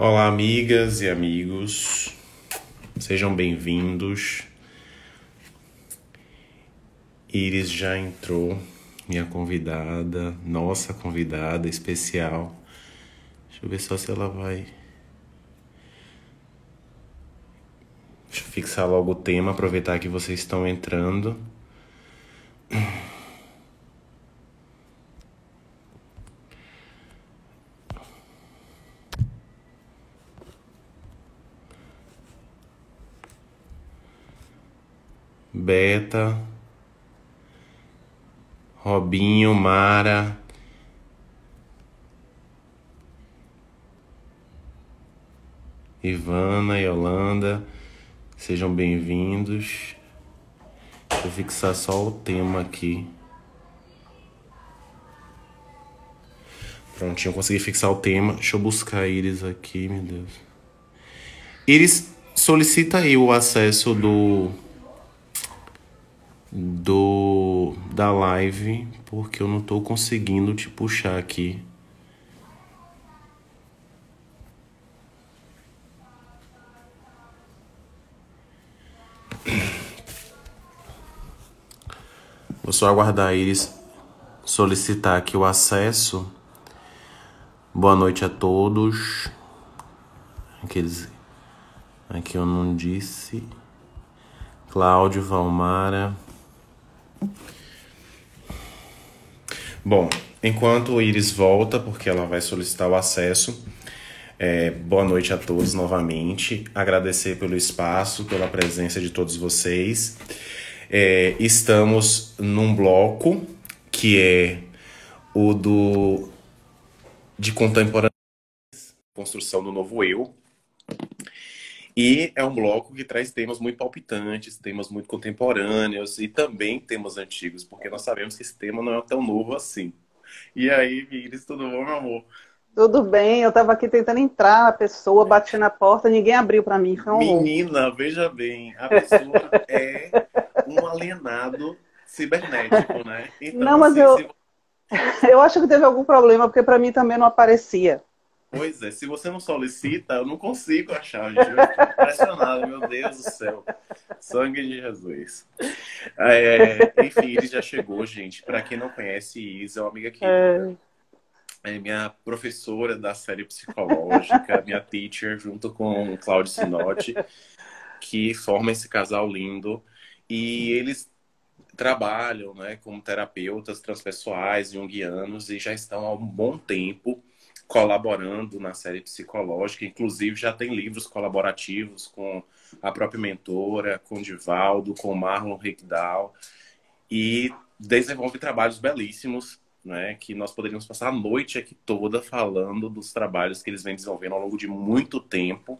Olá, amigas e amigos, sejam bem-vindos. Iris já entrou, minha convidada, nossa convidada especial. Deixa eu ver só se ela vai. Deixa eu fixar logo o tema, aproveitar que vocês estão entrando. Beta, Robinho, Mara, Ivana, Yolanda, sejam bem-vindos. Deixa eu fixar só o tema aqui. Prontinho, consegui fixar o tema. Deixa eu buscar a Iris aqui, meu Deus. Iris, solicita aí o acesso da live, porque eu não tô conseguindo te puxar aqui. Vou só aguardar a Iris solicitar aqui o acesso. Boa noite a todos. Aqui eu não disse. Cláudio, Valmara. Bom, enquanto o Iris volta, porque ela vai solicitar o acesso, boa noite a todos novamente. Agradecer pelo espaço, pela presença de todos vocês. Estamos num bloco que é o de contemporaneidade, construção do novo eu. E é um bloco que traz temas muito palpitantes, temas muito contemporâneos e também temas antigos, porque nós sabemos que esse tema não é tão novo assim. E aí, Iris, tudo bom, meu amor? Tudo bem, eu estava aqui tentando entrar, a pessoa bati na porta, ninguém abriu para mim, foi um horror. Menina, veja bem, a pessoa é um alienado cibernético, né? Então, Não, mas assim, eu acho que teve algum problema, porque para mim também não aparecia. pois é, se você não solicita, eu não consigo achar, gente. Eu fico impressionado, meu Deus do céu. Sangue de Jesus. Enfim, ele já chegou, gente. Para quem não conhece, Isa é uma amiga querida. É minha professora da série psicológica, minha teacher, junto com o Claudio Sinotti, que forma esse casal lindo. E eles trabalham, né, como terapeutas transpessoais, junguianos, e já estão há um bom tempo colaborando na série psicológica. Inclusive, já tem livros colaborativos com a própria mentora, com o Divaldo, com o Marlon Rickdown, e desenvolve trabalhos belíssimos, né, que nós poderíamos passar a noite aqui toda falando dos trabalhos que eles vêm desenvolvendo ao longo de muito tempo.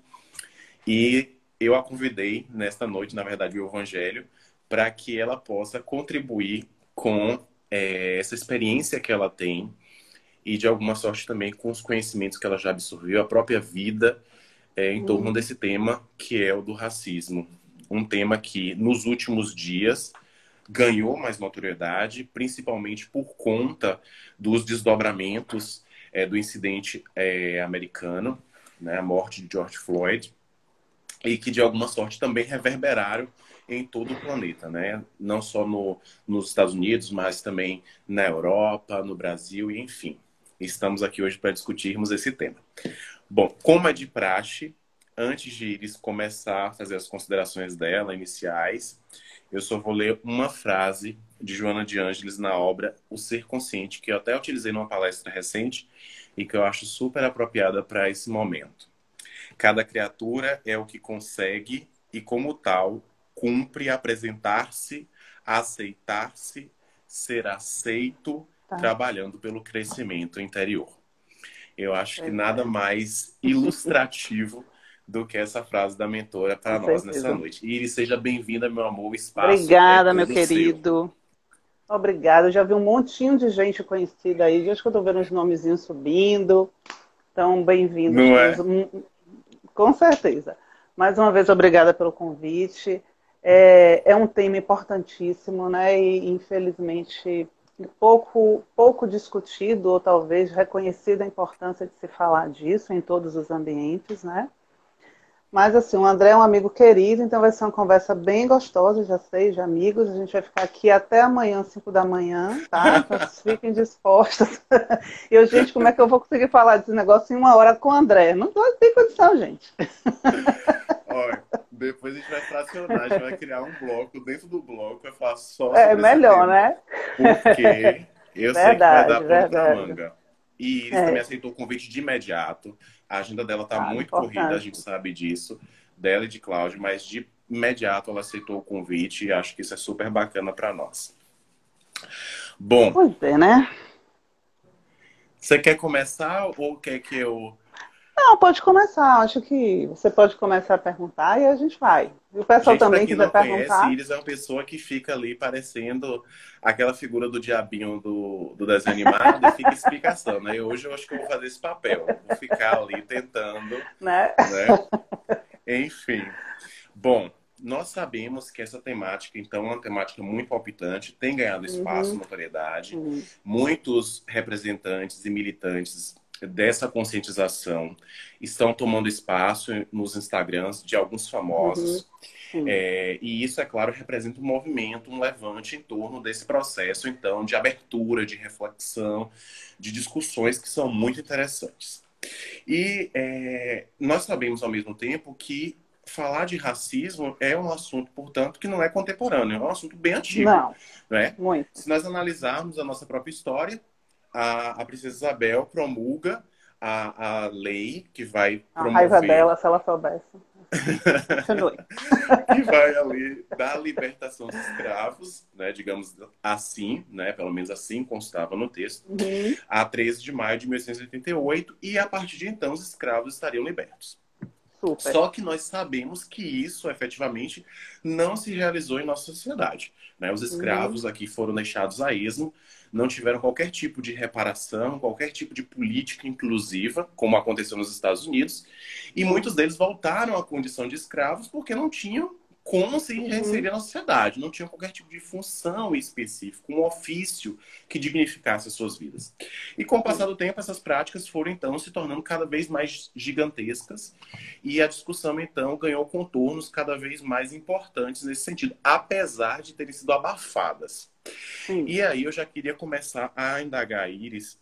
E eu a convidei nesta noite, na verdade, o Evangelho, para que ela possa contribuir com essa experiência que ela tem e, de alguma sorte, também com os conhecimentos que ela já absorveu, a própria vida em torno desse tema, que é o do racismo. Um tema que, nos últimos dias, ganhou mais notoriedade, principalmente por conta dos desdobramentos do incidente americano, né, a morte de George Floyd, e que, de alguma sorte, também reverberaram em todo o planeta, né? Não só nos Estados Unidos, mas também na Europa, no Brasil, e enfim. Estamos aqui hoje para discutirmos esse tema. Bom, como é de praxe, antes de Iris começar a fazer as considerações dela, iniciais, eu só vou ler uma frase de Joana de Ângeles na obra O Ser Consciente, que eu até utilizei numa palestra recente e que eu acho super apropriada para esse momento. Cada criatura é o que consegue e, como tal, cumpre apresentar-se, aceitar-se, ser aceito, trabalhando pelo crescimento interior. Eu acho que nada mais ilustrativo do que essa frase da mentora para nós nessa noite. Iris, seja bem-vinda, meu amor, o espaço Obrigada, é meu todo querido. seu. Obrigada, eu já vi um montinho de gente conhecida aí, acho que eu estou vendo os nomezinhos subindo. Então, bem-vindos Não todos, é? com certeza. Mais uma vez, obrigada pelo convite. É um tema importantíssimo, né? E, infelizmente, pouco discutido, ou talvez reconhecida a importância de se falar disso em todos os ambientes, né? Mas, assim, o André é um amigo querido, então vai ser uma conversa bem gostosa, já sei, de amigos. A gente vai ficar aqui até amanhã, 5 da manhã, tá? Então, fiquem dispostos. E eu, gente, como é que eu vou conseguir falar desse negócio em 1 hora com o André? Não tem condição, gente. Olha, depois a gente vai fracionar, a gente vai criar um bloco. Dentro do bloco eu faço só É sobre esse melhor, tema. né? Porque eu sei que vai dar Verdade, pano pra verdade. manga. E Iris também É, aceitou o convite de imediato. A agenda dela tá tá, muito corrida, a importante. gente sabe disso, dela e de Cláudio, mas de imediato ela aceitou o convite e acho que isso é super bacana para nós. Bom, Pois é, né? você quer começar ou quer que eu. Não, pode começar. Acho que você pode começar a perguntar e a gente vai. E o pessoal Gente, para também quem quiser não conhece, perguntar, Iris é uma pessoa que fica ali parecendo aquela figura do diabinho do desenho animado e fica explicação, né? E hoje eu acho que eu vou fazer esse papel. Vou ficar ali tentando, né? né? Enfim. Bom, nós sabemos que essa temática, então, é uma temática muito palpitante, tem ganhado espaço, Uhum, notoriedade. uhum, Muitos representantes e militantes dessa conscientização estão tomando espaço nos Instagrams de alguns uhum, famosos. sim. E isso, é claro, representa um movimento, um levante em torno desse processo, então, de abertura, de reflexão, de discussões que são muito interessantes. E nós sabemos, ao mesmo tempo, que falar de racismo é um assunto, portanto, que não é contemporâneo, é um assunto bem antigo, Não, né? muito. Se nós analisarmos a nossa própria história, a Princesa Isabel promulga a lei que vai A raiva promover, dela, se ela soubesse. Continue. que vai ali dar a libertação dos escravos, né, digamos assim, né, pelo menos assim constava no texto, Uhum, a 13 de maio de 1888, e a partir de então os escravos estariam libertos. super. Só que nós sabemos que isso efetivamente não se realizou em nossa sociedade, né? Os Uhum, escravos aqui foram deixados a esmo, não tiveram qualquer tipo de reparação, qualquer tipo de política inclusiva, como aconteceu nos Estados Unidos, e muitos deles voltaram à condição de escravos porque não tinham como se uhum, reinserir na sociedade, não tinham qualquer tipo de função específica, um ofício que dignificasse as suas vidas. E com o passar sim. do tempo, essas práticas foram então se tornando cada vez mais gigantescas e a discussão, então, ganhou contornos cada vez mais importantes nesse sentido, apesar de terem sido abafadas. Sim. E aí eu já queria começar a indagar a Iris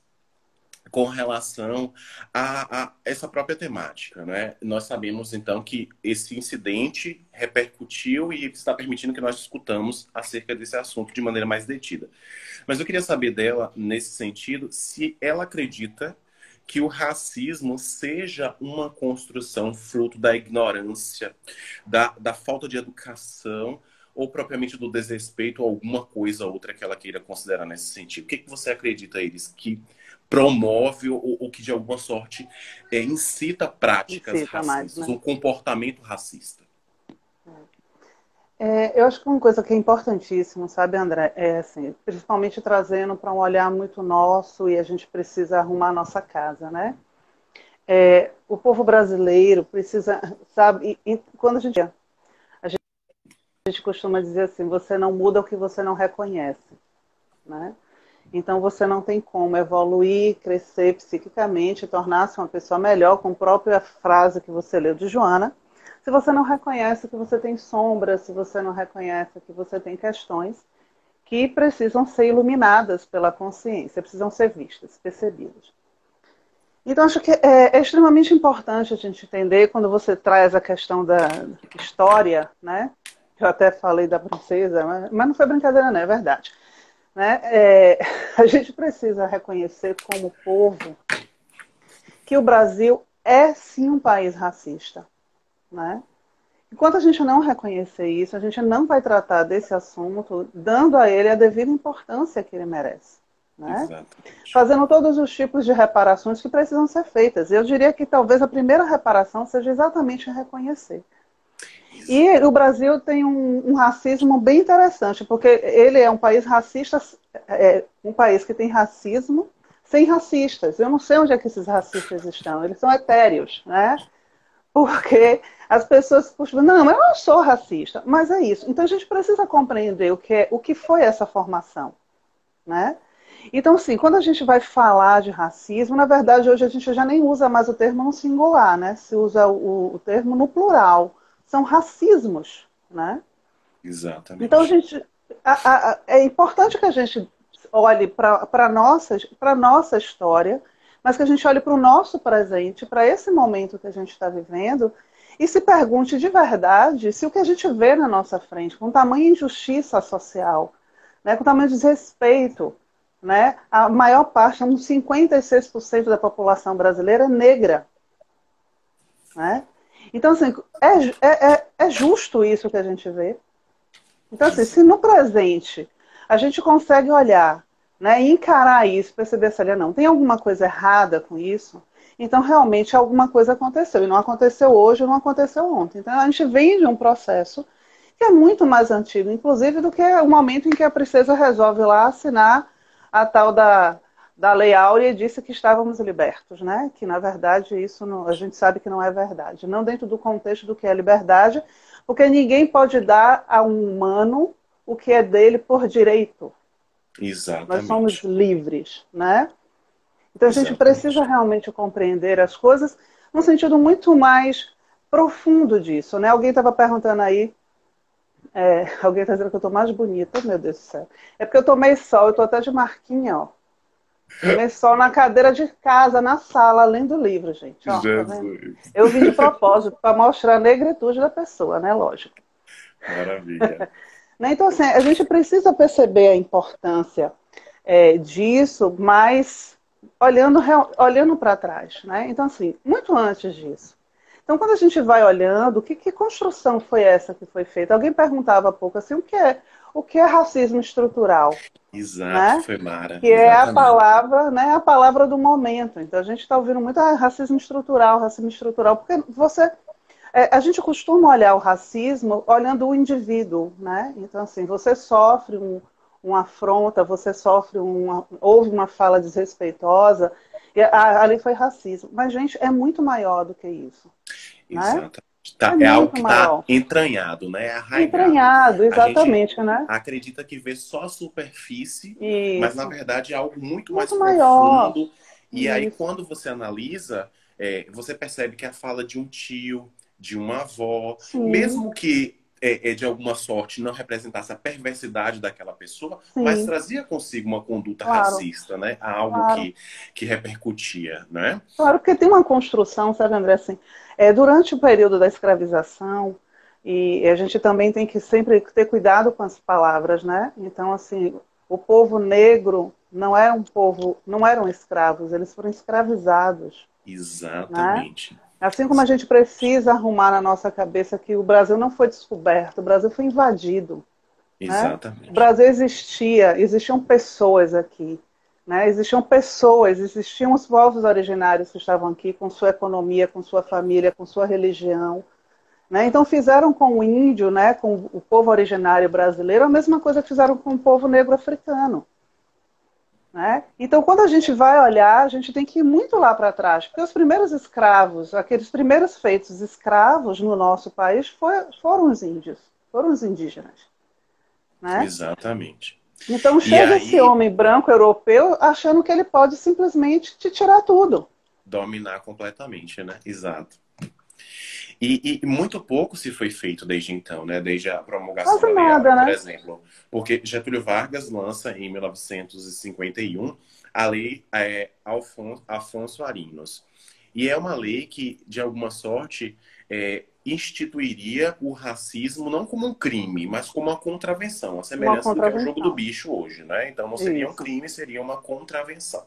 com relação a essa própria temática, né? Nós sabemos, então, que esse incidente repercutiu e está permitindo que nós discutamos acerca desse assunto de maneira mais detida. Mas eu queria saber dela, nesse sentido, se ela acredita que o racismo seja uma construção fruto da ignorância, da falta de educação, ou propriamente do desrespeito a alguma coisa ou outra que ela queira considerar nesse sentido. O que você acredita, Iris, que promove ou que de alguma sorte incita práticas Incita mais, racistas, né? um comportamento racista? Eu acho que uma coisa que é importantíssima, sabe, André, é assim, principalmente trazendo para um olhar muito nosso e a gente precisa arrumar a nossa casa, né? O povo brasileiro precisa, sabe, e quando a gente costuma dizer assim, você não muda o que você não reconhece, né? Então você não tem como evoluir, crescer psiquicamente, tornar-se uma pessoa melhor, com a própria frase que você leu de Joana, se você não reconhece que você tem sombras, se você não reconhece que você tem questões que precisam ser iluminadas pela consciência, precisam ser vistas, percebidas. Então, acho que é extremamente importante a gente entender, quando você traz a questão da história, né? Eu até falei da princesa, mas não foi brincadeira, não, é verdade. Né? A gente precisa reconhecer como povo que o Brasil é sim um país racista. Né? Enquanto a gente não reconhecer isso, a gente não vai tratar desse assunto dando a ele a devida importância que ele merece. Né? Exatamente. Fazendo todos os tipos de reparações que precisam ser feitas. Eu diria que talvez a primeira reparação seja exatamente reconhecer. E o Brasil tem um racismo bem interessante, porque ele é um país racista, um país que tem racismo sem racistas. Eu não sei onde é que esses racistas estão, eles são etéreos, né? Porque as pessoas costumam, não, eu não sou racista, mas é isso. Então a gente precisa compreender o que foi essa formação, né? Então, assim, quando a gente vai falar de racismo, na verdade, hoje a gente já nem usa mais o termo no singular, né? Se usa o termo no plural. São racismos, né? Então, Exatamente. é importante que a gente olhe para a nossa história, mas que a gente olhe para o nosso presente, para esse momento que a gente está vivendo, e se pergunte de verdade se o que a gente vê na nossa frente, com tamanha injustiça social, né, com tamanho desrespeito, né, a maior parte, uns 56% da população brasileira é negra. Né? Então, assim, é justo isso que a gente vê. Então, assim, se no presente a gente consegue olhar, né, e encarar isso, perceber se não, tem alguma coisa errada com isso, então realmente alguma coisa aconteceu. E não aconteceu hoje, não aconteceu ontem. Então a gente vem de um processo que é muito mais antigo, inclusive, do que o momento em que a princesa resolve lá assinar a tal da Lei Áurea e disse que estávamos libertos, né? Que, na verdade, isso não, a gente sabe que não é verdade. Não dentro do contexto do que é liberdade, porque ninguém pode dar a um humano o que é dele por direito. Nós somos Exatamente. livres, né? Então a gente precisa Exatamente. realmente compreender as coisas num sentido muito mais profundo disso, né? Alguém estava perguntando aí, alguém está dizendo que eu estou mais bonita, meu Deus do céu. É porque eu tomei sol, eu estou até de marquinha, ó. Tomei sol na cadeira de casa, na sala, lendo o livro, gente. Ó, tá vendo? Jesus. Eu vim de propósito para mostrar a negritude da pessoa, né? Lógico. Maravilha. Né? Então, assim, a gente precisa perceber a importância disso, mas olhando para trás. Né? Então, assim, muito antes disso. Então, quando a gente vai olhando, que construção foi essa que foi feita? Alguém perguntava há pouco assim, o que é racismo estrutural? Exato, Né? foi Mara. Que é a Exatamente. palavra, né, a palavra do momento. Então a gente está ouvindo muito racismo estrutural, porque a gente costuma olhar o racismo olhando o indivíduo, né? Então assim, você sofre uma afronta, houve uma fala desrespeitosa, e ali foi racismo. Mas gente, é muito maior do que isso, né? Exatamente. É É algo muito que está maior. entranhado, né? É arraigado. Entranhado, A gente exatamente, né? acredita que vê só a superfície, mas na Isso. verdade é algo muito mais Muito maior. profundo. E aí, Isso. quando você analisa, você percebe que a fala de um tio, de uma avó, Sim, mesmo que de alguma sorte não representasse a perversidade daquela pessoa, mas sim, trazia consigo uma conduta claro, racista, né? Algo claro. que repercutia, né? Claro, porque tem uma construção, sabe, André, assim, durante o período da escravização, e a gente também tem que sempre ter cuidado com as palavras, né? Então, assim, o povo negro não é um povo, não eram escravos, eles foram escravizados, né? Exatamente. Assim como a gente precisa arrumar na nossa cabeça que o Brasil não foi descoberto, o Brasil foi invadido, né? O Exatamente. Brasil existiam pessoas aqui, né? Existiam pessoas, existiam os povos originários que estavam aqui com sua economia, com sua família, com sua religião, né? Então fizeram com o índio, né, com o povo originário brasileiro, a mesma coisa que fizeram com o povo negro africano. Né? Então, quando a gente vai olhar, a gente tem que ir muito lá para trás, porque os primeiros escravos, aqueles primeiros feitos escravos no nosso país foram os índios, foram os indígenas. Né? Exatamente. Então E chega esse aí, homem branco europeu achando que ele pode simplesmente te tirar tudo. dominar completamente, né? Exato. E muito pouco se foi feito desde então, né? Desde a promulgação Quase da Lei Áurea, nada, por né? exemplo. Porque Getúlio Vargas lança em 1951 a Lei Afonso Arinos. E é uma lei que, de alguma sorte, instituiria o racismo não como um crime, mas como uma contravenção, a Uma semelhança do que é o jogo do contravenção. bicho hoje, né? Então não seria um Isso. crime, seria uma contravenção.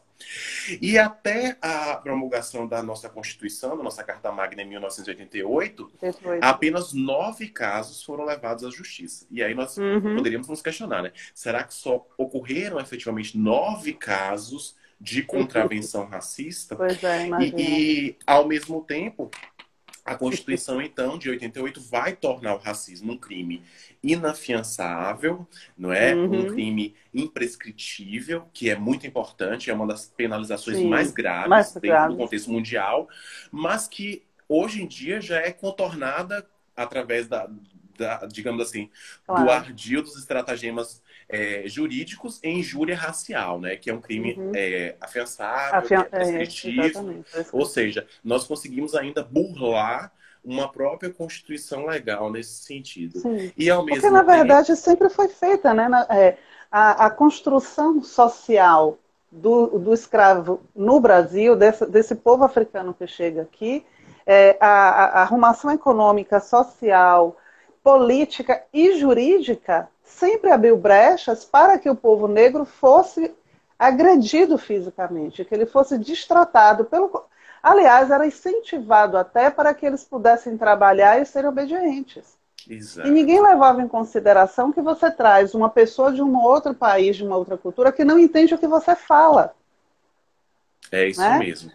E até a promulgação da nossa Constituição, da nossa Carta Magna em 1988, 88. apenas 9 casos foram levados à justiça. E aí nós Uhum. poderíamos nos questionar, né? Será que só ocorreram efetivamente 9 casos de contravenção racista? Pois é, E, imagina. e ao mesmo tempo, a Constituição, então, de 88, vai tornar o racismo um crime inafiançável, não é? Um Uhum. crime imprescritível, que é muito importante, é uma das penalizações mais Sim. Mais graves dentro do graves. contexto mundial, mas que hoje em dia já é contornada através digamos assim, do Claro. ardil dos estratagemas jurídicos em injúria racial, né? Que é um crime Uhum. afiançável, que é prescritivo. Exatamente, Ou prescritivo. seja, nós conseguimos ainda burlar uma própria constituição legal nesse sentido. Sim. E, ao Porque, mesmo na tempo, verdade, sempre foi feita, né? A construção social do escravo no Brasil, desse povo africano que chega aqui, a arrumação econômica, social, política e jurídica sempre abriu brechas para que o povo negro fosse agredido fisicamente, que ele fosse destratado pelo. Aliás, era incentivado até para que eles pudessem trabalhar e serem obedientes. E ninguém exato. levava em consideração que você traz uma pessoa de um outro país, de uma outra cultura, que não entende o que você fala, É isso né? mesmo.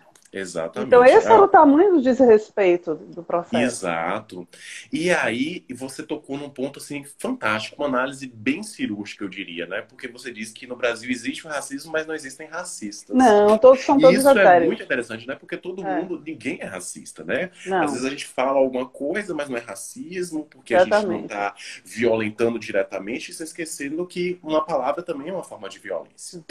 Então, Exatamente. esse era o tamanho do desrespeito do processo. Exato. E aí você tocou num ponto assim fantástico, uma análise bem cirúrgica, eu diria, né? Porque você disse que no Brasil existe o racismo, mas não existem racistas. Não, todos são E todos isso é muito etéreos. interessante, né? Porque todo É, mundo, ninguém é racista, né? Às vezes não, a gente fala alguma coisa, mas não é racismo, porque a gente não exatamente. está violentando diretamente, e se esquecendo que uma palavra também é uma forma de violência.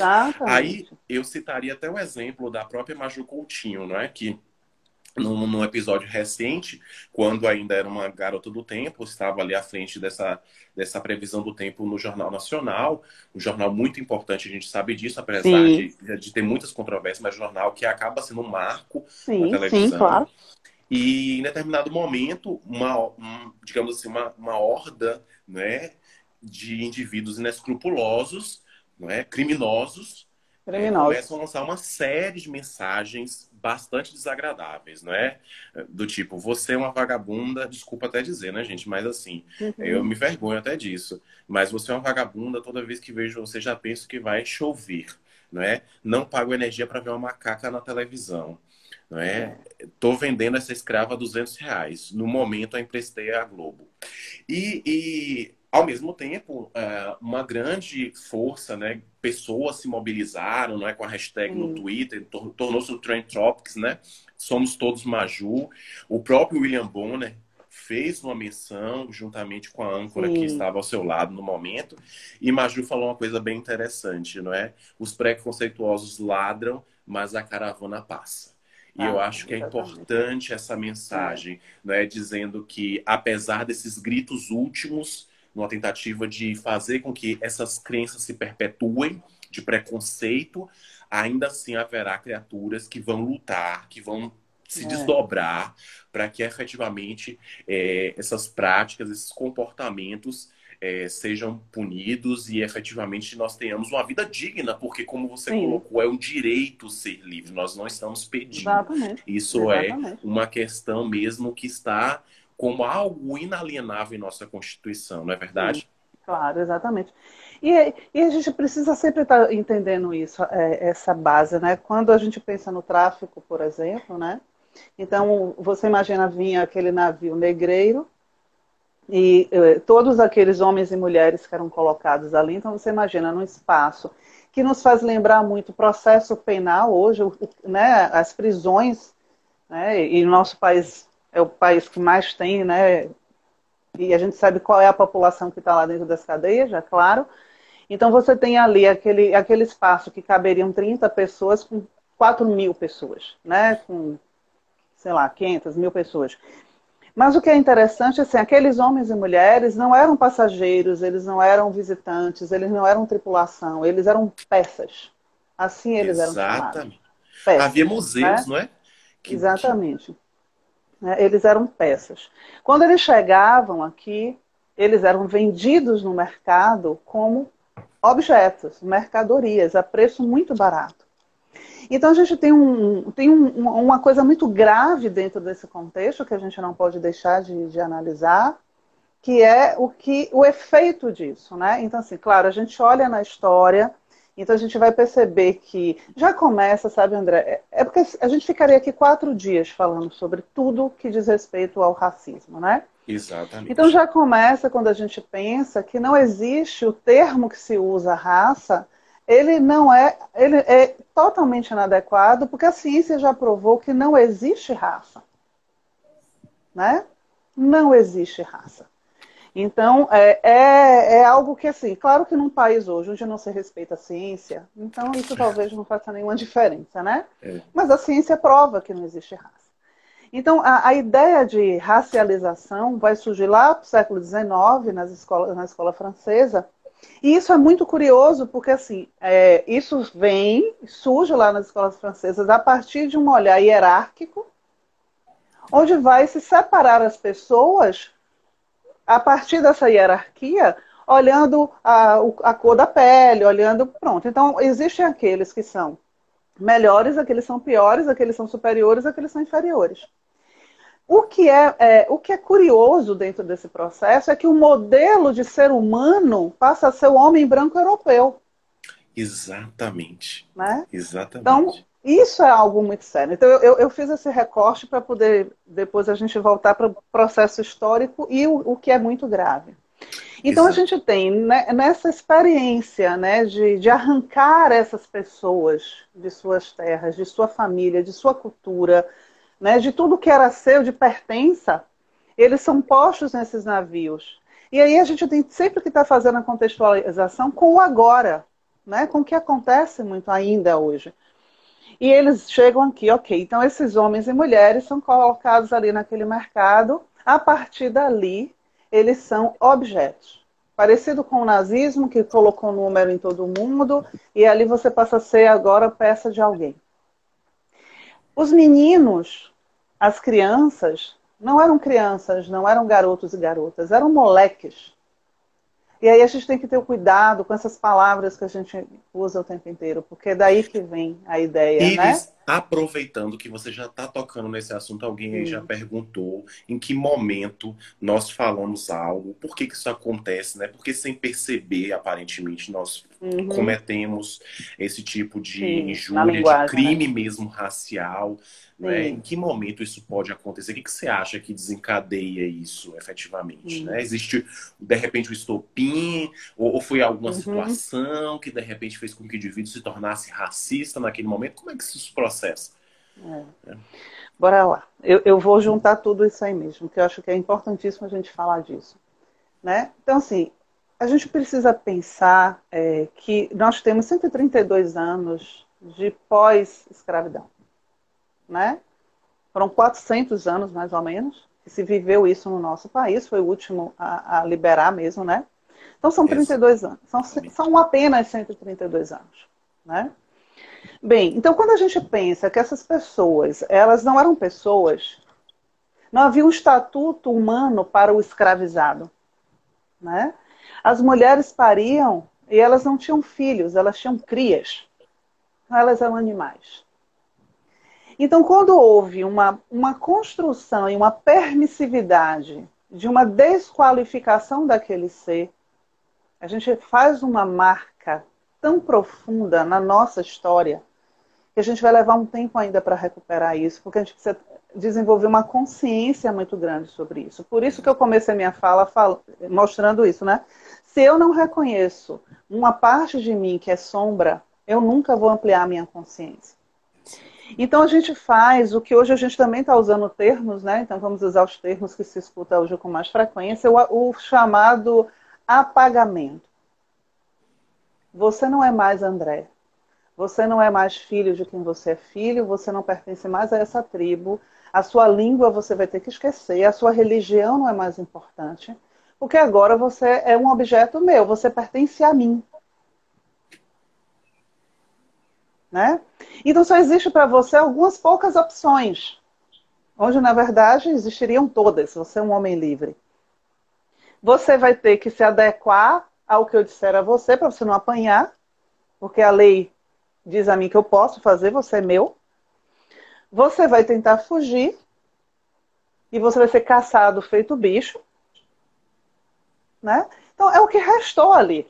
Aí Exatamente. eu citaria até o exemplo da própria Maju Coutinho, não é? Que num episódio recente, quando ainda era uma garota do tempo, estava ali à frente dessa previsão do tempo no Jornal Nacional, um jornal muito importante, a gente sabe disso, apesar Sim, de ter muitas controvérsias, mas um jornal que acaba sendo um marco na sim, sim, televisão. claro. E em determinado momento, digamos assim, uma horda, né, de indivíduos inescrupulosos, né, criminosos, começam a Criminosos. lançar uma série de mensagens bastante desagradáveis, né? Do tipo, você é uma vagabunda, desculpa até dizer, né, gente? Mas assim, eu Uhum. me vergonho até disso. Mas você é uma vagabunda, toda vez que vejo você já penso que vai chover, não é? Não pago energia para ver uma macaca na televisão, não é? É, Tô vendendo essa escrava a R$ 200. No momento, eu emprestei à Globo. Ao mesmo tempo, uma grande força, né? Pessoas se mobilizaram, não é, com a hashtag no sim, Twitter, tornou-se um Trend Topics, né? Somos todos Maju. O próprio William Bonner fez uma menção juntamente com a âncora que sim. estava ao seu lado no momento, e Maju falou uma coisa bem interessante, não é? Os preconceituosos ladram, mas a caravana passa. E eu Passa, acho que é exatamente. importante essa É, mensagem, né, dizendo que, apesar desses gritos últimos, numa tentativa de fazer com que essas crenças se perpetuem, de preconceito, ainda assim haverá criaturas que vão lutar, que vão se é, desdobrar para que efetivamente essas práticas, esses comportamentos sejam punidos e efetivamente nós tenhamos uma vida digna, porque, como você sim, colocou, é um direito ser livre, nós não estamos pedindo. exatamente. Isso é Exatamente. uma questão mesmo que está como algo inalienável em nossa Constituição, não é Sim, verdade? claro, exatamente. E a gente precisa sempre estar entendendo isso, essa base, né? Quando a gente pensa no tráfico, por exemplo, né? Então, você imagina vinha aquele navio negreiro e todos aqueles homens e mulheres que eram colocados ali. Então, você imagina num espaço que nos faz lembrar muito o processo penal hoje, né? As prisões, né? E o nosso país é o país que mais tem, né? E a gente sabe qual é a população que está lá dentro das cadeias, já claro. Então você tem ali aquele espaço que caberiam 30 pessoas com 4.000 pessoas, né? Com, sei lá, 500 mil pessoas. Mas o que é interessante, assim, aqueles homens e mulheres não eram passageiros, eles não eram visitantes, eles não eram tripulação, eles eram peças. Assim eles eram chamados. Exatamente. Havia Peças, museus, né? não é? Que Exatamente. Né? Eles eram peças. Quando eles chegavam aqui, eles eram vendidos no mercado como objetos, mercadorias, a preço muito barato. Então a gente tem uma coisa muito grave dentro desse contexto que a gente não pode deixar de analisar, que é o efeito disso, né? Então, assim, claro, a gente olha na história, então a gente vai perceber que já começa, sabe, André? É porque a gente ficaria aqui 4 dias falando sobre tudo que diz respeito ao racismo, né? Então exatamente. já começa quando a gente pensa que não existe o termo que se usa raça, ele é totalmente inadequado, porque a ciência já provou que não existe raça, né? Não existe raça. Então, é algo que, assim, claro que num país hoje onde não se respeita a ciência, então isso talvez não faça nenhuma diferença, né? É. Mas a ciência prova que não existe raça. Então, a ideia de racialização vai surgir lá no século XIX, na escola francesa, e isso é muito curioso, porque assim, isso surge lá nas escolas francesas a partir de um olhar hierárquico, onde vai se separar as pessoas a partir dessa hierarquia, olhando a cor da pele, olhando. Pronto. Então, existem aqueles que são melhores, aqueles que são piores, aqueles que são superiores, aqueles que são inferiores. O que é curioso dentro desse processo é que o modelo de ser humano passa a ser o homem branco europeu. Exatamente. Né? Então, Exatamente. isso é algo muito sério. Então, eu fiz esse recorte para poder depois a gente voltar para o processo histórico e o que é muito grave. Então, a gente tem, né, nessa experiência, né, de arrancar essas pessoas de suas terras, de sua família, de sua cultura, né, de tudo que era seu, de pertença, eles são postos nesses navios. E aí a gente tem sempre que estar fazendo a contextualização com o agora, né, com o que acontece muito ainda hoje. E eles chegam aqui, ok, então esses homens e mulheres são colocados ali naquele mercado, a partir dali eles são objetos. Parecido com o nazismo, que colocou número em todo mundo, e ali você passa a ser agora peça de alguém. Os meninos, as crianças, não eram garotos e garotas, eram moleques. E aí a gente tem que ter o cuidado com essas palavras que a gente usa o tempo inteiro, porque é daí que vem a ideia, né? Iris, aproveitando que você já está tocando nesse assunto, alguém aí já perguntou em que momento nós falamos algo, por que que isso acontece, né? Porque sem perceber, aparentemente, nós cometemos esse tipo de Sim, na injúria, de linguagem, né? crime mesmo racial, né? Em Sim. que momento isso pode acontecer? O que que você acha que desencadeia isso efetivamente, né? Existe, de repente, o estopim, ou foi alguma Uhum. situação que, de repente, fez com que o indivíduo se tornasse racista naquele momento? Como é que isso se processa? Bora lá. Eu vou juntar tudo isso aí mesmo, que eu acho que é importantíssimo a gente falar disso, né? Então, assim, a gente precisa pensar que nós temos 132 anos de pós-escravidão, né? Foram 400 anos, mais ou menos, que se viveu isso no nosso país, foi o último a liberar mesmo, né? Então, são 32 anos, são apenas 132 anos, né? Bem, então quando a gente pensa que essas pessoas, elas não eram pessoas, não havia um estatuto humano para o escravizado, né? As mulheres pariam e elas não tinham filhos, elas tinham crias. Então elas eram animais. Então quando houve uma construção e uma permissividade de uma desqualificação daquele ser, a gente faz uma marca tão profunda na nossa história que a gente vai levar um tempo ainda para recuperar isso, porque a gente precisa desenvolver uma consciência muito grande sobre isso. Por isso que eu comecei a minha fala mostrando isso, né? Se eu não reconheço uma parte de mim que é sombra, eu nunca vou ampliar a minha consciência. Então a gente faz o que hoje a gente também está usando termos, né? Então vamos usar os termos que se escuta hoje com mais frequência, o chamado apagamento. Você não é mais André. Você não é mais filho de quem você é filho, você não pertence mais a essa tribo, a sua língua você vai ter que esquecer, a sua religião não é mais importante, porque agora você é um objeto meu, você pertence a mim. Né? Então só existe para você algumas poucas opções, onde na verdade existiriam todas, se você é um homem livre. Você vai ter que se adequar ao que eu disser a você, para você não apanhar, porque a lei diz a mim que eu posso fazer, você é meu. Você vai tentar fugir e você vai ser caçado feito bicho. Né? Então é o que restou ali.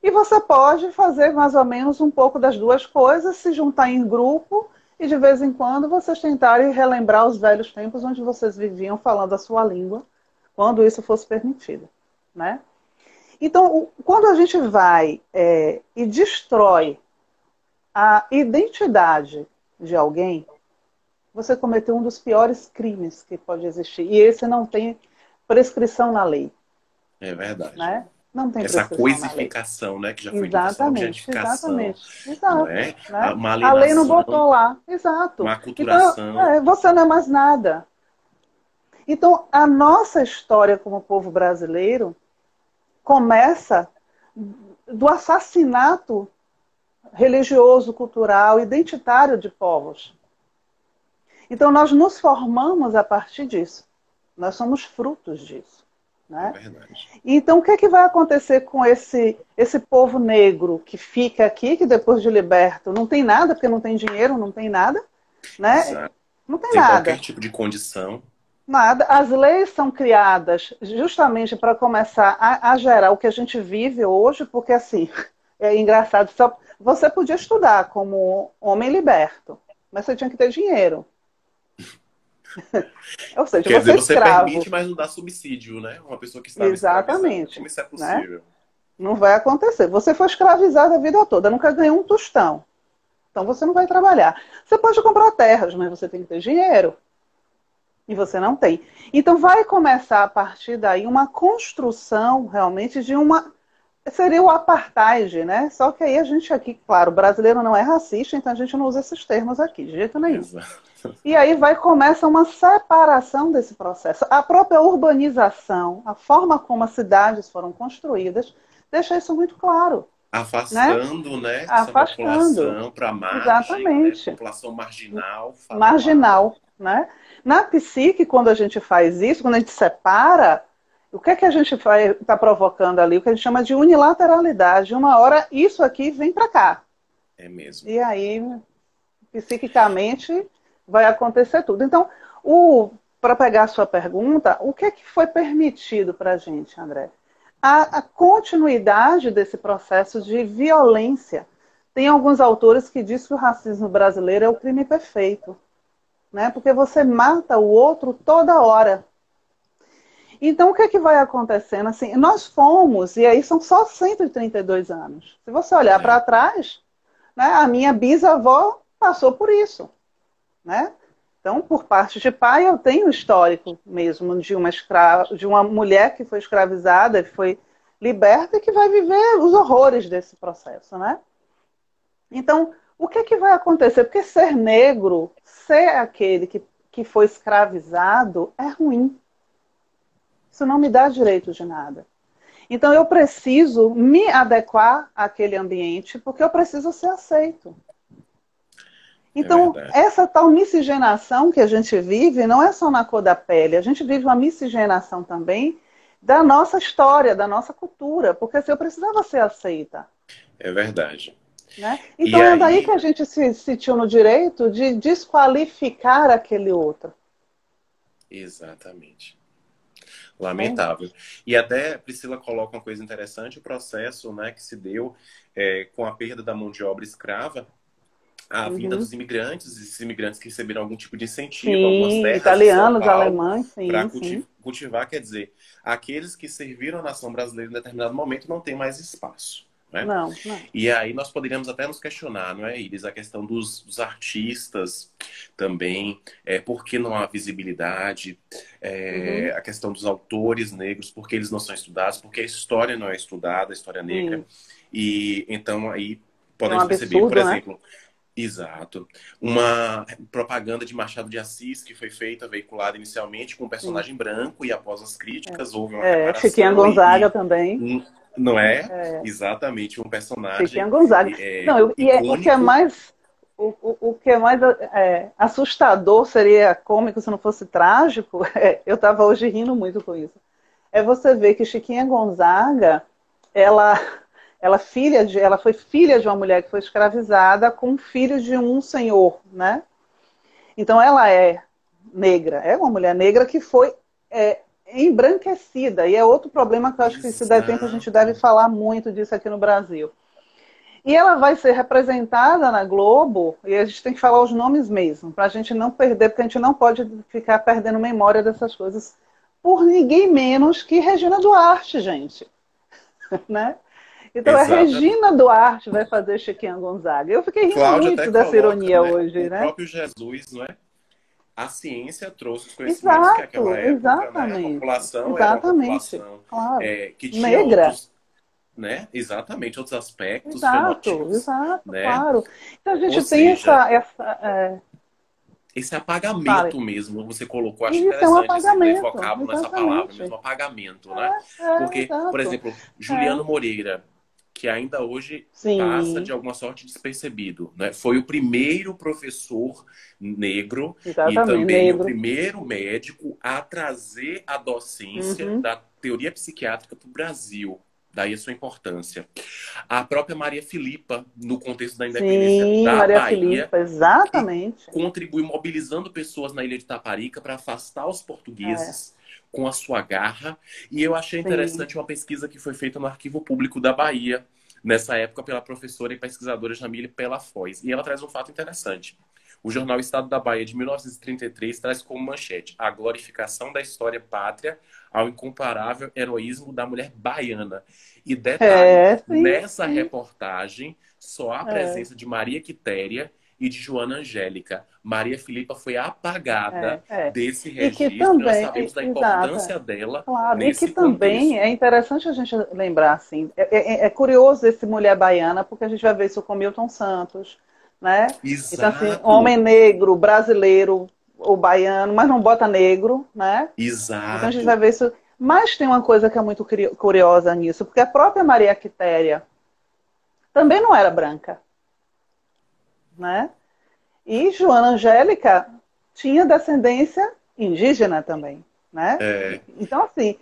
E você pode fazer mais ou menos um pouco das duas coisas, se juntar em grupo e de vez em quando vocês tentarem relembrar os velhos tempos onde vocês viviam falando a sua língua, quando isso fosse permitido. Né? Então, quando a gente vai e destrói a identidade de alguém, você cometeu um dos piores crimes que pode existir. E esse não tem prescrição na lei. É verdade. né? Não tem Essa prescrição na lei. coisificação, né, que já foi dita, essa Exatamente, objetificação, exatamente, não exato, é? né? Uma A lei não alienação, botou lá, exato. uma Então, aculturação. você não é mais nada. Então, a nossa história como povo brasileiro começa do assassinato religioso, cultural, identitário de povos. Então, nós nos formamos a partir disso. Nós somos frutos disso. É Né? verdade. Então, o que, é que vai acontecer com esse povo negro que fica aqui, que depois de liberto não tem nada, porque não tem dinheiro, não tem nada, né? Exato. Não tem Sem qualquer nada. tipo de condição. Nada. As leis são criadas justamente para começar a gerar o que a gente vive hoje, porque assim, é engraçado, você podia estudar como homem liberto, mas você tinha que ter dinheiro. Ou seja, Quer você dizer, é você escravo. permite, mas não dá subsídio, né? Uma pessoa que estava escravizada. Exatamente. Como isso é Né? possível? Não vai acontecer. Você foi escravizado a vida toda, nunca ganhou um tostão. Então você não vai trabalhar. Você pode comprar terras, mas você tem que ter dinheiro. E você não tem. Então vai começar a partir daí uma construção realmente de uma. Seria o apartheid, né? Só que aí a gente aqui, claro, o brasileiro não é racista, então a gente não usa esses termos aqui, de jeito nenhum. Exato. E aí começa uma separação desse processo. A própria urbanização, a forma como as cidades foram construídas, deixa isso muito claro, né? Afastando, né, essa Afastando. população para a margem, né? Exatamente. População marginal, falando alto. Marginal, né? Na psique, quando a gente faz isso, quando a gente separa, o que é que a gente está provocando ali? O que a gente chama de unilateralidade. Uma hora, isso aqui vem para cá. É mesmo. E aí, psiquicamente, vai acontecer tudo. Então, para pegar a sua pergunta, o que é que foi permitido para a gente, André? A continuidade desse processo de violência. Tem alguns autores que dizem que o racismo brasileiro é o crime perfeito, né? Porque você mata o outro toda hora. Então, o que é que vai acontecendo? Assim, nós fomos, e aí são só 132 anos. Se você olhar para trás, né, a minha bisavó passou por isso, né? Então, por parte de pai, eu tenho um histórico mesmo de uma mulher que foi escravizada, que foi liberta e que vai viver os horrores desse processo, né? Então, o que é que vai acontecer? Porque ser negro, ser aquele que foi escravizado, é ruim. Isso não me dá direito de nada. Então, eu preciso me adequar àquele ambiente, porque eu preciso ser aceito. É Então, verdade. essa tal miscigenação que a gente vive não é só na cor da pele, a gente vive uma miscigenação também da nossa história, da nossa cultura, porque assim, eu precisava ser aceita. É verdade. Né? E Então é daí que aí, a gente se sentiu no direito de desqualificar aquele outro. exatamente. Entende? Lamentável. E até Priscila coloca uma coisa interessante, o processo, né, que se deu com a perda da mão de obra escrava, a vinda Uhum. dos imigrantes, esses imigrantes que receberam algum tipo de incentivo, algumas Sim, terras de São italianos, Paulo, alemães, para sim, sim. cultivar, quer dizer, aqueles que serviram a nação brasileira em determinado momento não têm mais espaço. Né? Não, não. E aí nós poderíamos até nos questionar, não é, Iris, a questão dos artistas também, por que não há visibilidade, Uhum. a questão dos autores negros, por que eles não são estudados, porque a história não é estudada, a história negra. Sim. E então aí É um podemos perceber, por absurdo, né? exemplo, exato, uma propaganda de Machado de Assis que foi feita, veiculada inicialmente com um Sim. personagem branco e após as críticas houve uma Chiquinha reparação Gonzaga também. não é exatamente um Chiquinha personagem Gonzaga. Não, o que é icônico. mais o que é mais assustador, seria cômico se não fosse trágico, eu estava hoje rindo muito com isso, é você ver que Chiquinha Gonzaga, ela, ela foi filha de uma mulher que foi escravizada com filho de um senhor, né? Então ela é negra, é uma mulher negra que foi embranquecida, e é outro problema que eu acho que se der tempo a gente deve Exato. falar muito disso aqui no Brasil. E ela vai ser representada na Globo, e a gente tem que falar os nomes mesmo, para a gente não perder, porque a gente não pode ficar perdendo memória dessas coisas, por ninguém menos que Regina Duarte, gente. Né? Então a Exatamente. Regina Duarte vai fazer Chiquinha Gonzaga. Eu fiquei rindo Cláudia até muito dessa coloca, ironia né, hoje, o né? próprio Jesus, não é? a ciência trouxe os conhecimentos que Exato, naquela época, né, a exatamente. população era uma Exatamente. população Claro. que tinha Negra. outros, né, exatamente, outros aspectos Exato, fenotipos, exato, né? claro. Então a Ou gente tem seja, esse esse apagamento fale. mesmo, você colocou, acho Isso é um interessante esse apagamento, vocábulo, essa palavra exatamente. mesmo, apagamento, né? Porque, por Exato. exemplo, É. Juliano Moreira, que ainda hoje passa de Sim, alguma sorte despercebido, né? Foi o primeiro professor negro e exatamente, também o negro. primeiro médico a trazer a docência Uhum. da teoria psiquiátrica para o Brasil. Daí a sua importância. A própria Maria Filipa, no contexto da independência Sim, da Maria Bahia, Filipa, que exatamente. contribuiu mobilizando pessoas na ilha de Taparica para afastar os É, portugueses com a sua garra. E eu achei sim. interessante uma pesquisa que foi feita no Arquivo Público da Bahia, nessa época, pela professora e pesquisadora Jamile Pelafoz. E ela traz um fato interessante. O jornal Estado da Bahia, de 1933, traz como manchete a glorificação da história pátria ao incomparável heroísmo da mulher baiana. E detalhe, Sim, nessa sim. reportagem, só há a É, presença de Maria Quitéria e de Joana Angélica. Maria Filipa foi apagada é. desse E que registro e nós também, sabemos da exata, importância dela claro, e que nesse também contexto. é interessante a gente lembrar, assim, é curioso esse Mulher Baiana, porque a gente vai ver isso com Milton Santos, né? Então, assim, Exato, homem negro, brasileiro ou baiano, mas não bota negro, né? Então a gente vai exato. ver isso. Mas tem uma coisa que é muito curiosa nisso, porque a própria Maria Quitéria também não era branca, né? E Joana Angélica tinha descendência indígena também, né? É, Então, assim,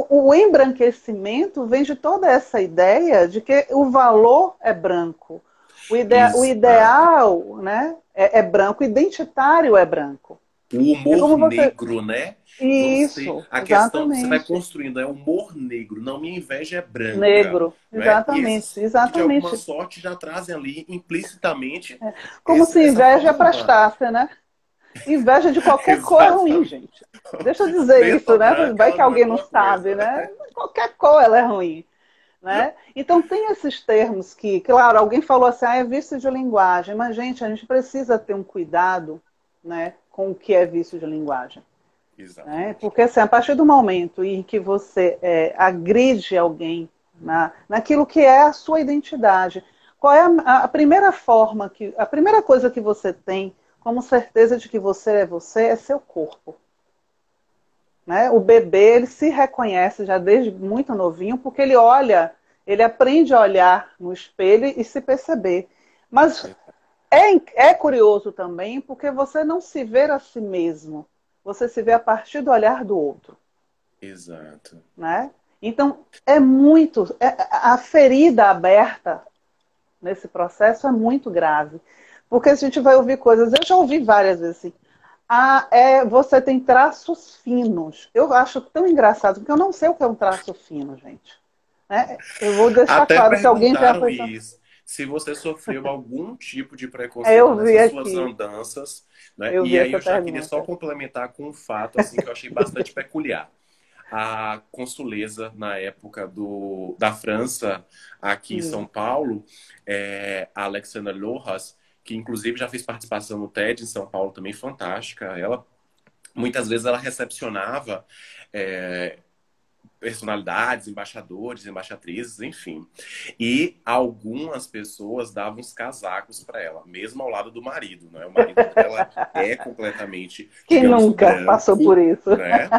o embranquecimento vem de toda essa ideia de que o valor é branco, o exato. ideal, né, é branco, o identitário é branco. O É humor como você... negro, né? Você, Isso, a questão que você vai exatamente. construindo é humor negro, não minha inveja é branca, Negro, não é? E exatamente, esses que de alguma exatamente. sorte já trazem ali implicitamente Como se essa inveja forma. prestasse, né? Inveja de qualquer cor é ruim, Exatamente. gente. Deixa eu dizer Preta isso, ou né? branca, Vai ela que não é alguém não boa sabe, coisa. né? Qualquer cor ela é ruim, né? Então tem esses termos que, claro, alguém falou assim, é vício de linguagem, mas gente, a gente precisa ter um cuidado, né, com o que é vício de linguagem, né? Exatamente. Porque assim, a partir do momento em que você agride alguém naquilo que é a sua identidade, qual é a primeira forma a primeira coisa que você tem como certeza de que você é seu corpo, né? O bebê, ele se reconhece já desde muito novinho, porque ele olha, ele aprende a olhar no espelho e se perceber. Mas é curioso também, porque você não se vê a si mesmo, você se vê a partir do olhar do outro, Exato. né? Então, a ferida aberta nesse processo é muito grave, porque a gente vai ouvir coisas, eu já ouvi várias vezes assim, você tem traços finos. Eu acho tão engraçado, porque eu não sei o que é um traço fino, gente. Né? Eu vou deixar Até claro se alguém já perguntaram pensou. isso. Se você sofreu algum tipo de preconceito Eu vi nessas suas aqui, andanças, né? eu vi E aí essa eu já queria só pergunta. complementar com um fato assim que eu achei bastante peculiar. A consuleza na época da França aqui em São Hum. Paulo, a Alexandra Lohas, que inclusive já fez participação no TED em São Paulo também, fantástica. Ela muitas vezes ela recepcionava é, personalidades, embaixadores, embaixatrizes, enfim. E algumas pessoas davam os casacos para ela, mesmo ao lado do marido, né? O marido dela é completamente, Quem digamos, nunca passou por branco, isso? né?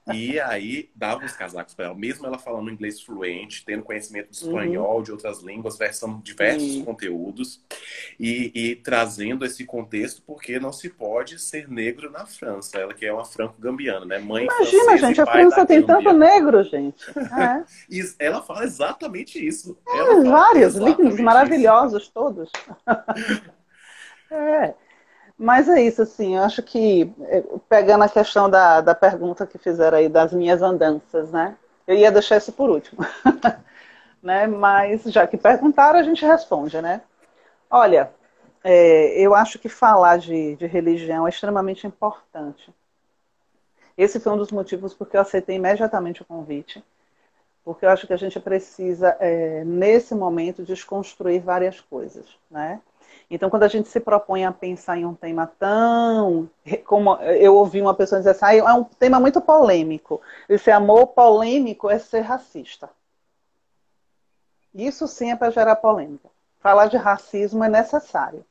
E aí dava os casacos para ela, mesmo ela falando inglês fluente, tendo conhecimento de Uhum. espanhol, de outras línguas, versando diversos Sim. conteúdos e trazendo esse contexto porque não se pode ser negro na França. Ela que é uma franco-gambiana, né? Mãe Imagina, francesa e gente, a pai da França tem tanto Gâmbia. negro, gente. E ela fala exatamente isso. Ela fala Vários, lindos, exatamente isso. maravilhosos todos. É. Mas é isso, assim, eu acho que, pegando a questão da pergunta que fizeram aí das minhas andanças, né? Eu ia deixar isso por último, né? Mas já que perguntaram, a gente responde, né? Olha, eu acho que falar de religião é extremamente importante. Esse foi um dos motivos porque eu aceitei imediatamente o convite, porque eu acho que a gente precisa, nesse momento, desconstruir várias coisas, né? Então, quando a gente se propõe a pensar em um tema tão... Como eu ouvi uma pessoa dizer assim, é um tema muito polêmico. Esse amor polêmico é ser racista. Isso sim é para gerar polêmica. Falar de racismo é necessário.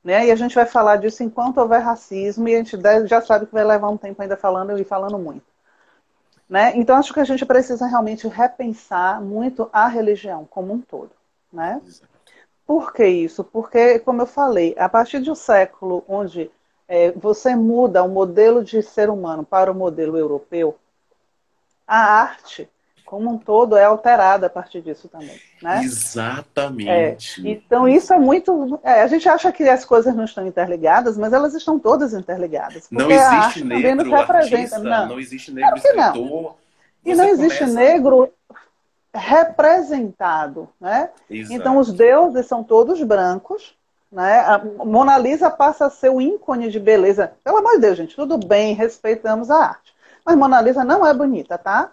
Né? E a gente vai falar disso enquanto houver racismo, e a gente já sabe que vai levar um tempo ainda falando e falando muito. Né? Então, acho que a gente precisa realmente repensar muito a religião como um todo. Né? Por que isso? Porque, como eu falei, a partir de um século onde você muda o modelo de ser humano para o modelo europeu, a arte, como um todo, é alterada a partir disso também. Né? Exatamente. Então, isso é muito... a gente acha que as coisas não estão interligadas, mas elas estão todas interligadas. Não Porque a existe arte também nos negro representa. artista, Não, não existe negro claro que não. escritor. E não Você existe começa... negro representado. Né? Então, os Exato. deuses são todos brancos. Né? A Mona Lisa passa a ser o ícone de beleza. Pelo amor de Deus, gente, tudo bem, respeitamos a arte. Mas Mona Lisa não é bonita, tá?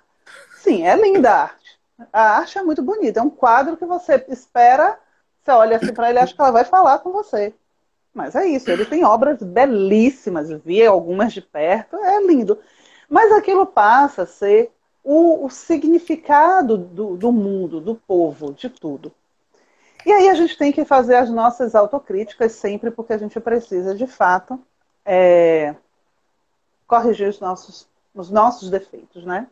Sim, é linda a arte. A arte é muito bonita. É um quadro que você espera, você olha assim para ele e acha que ela vai falar com você. Mas é isso, ele tem obras belíssimas. Vi algumas de perto, é lindo. Mas aquilo passa a ser o significado do mundo, do povo, de tudo. E aí a gente tem que fazer as nossas autocríticas sempre, porque a gente precisa, de fato, corrigir os nossos defeitos, né?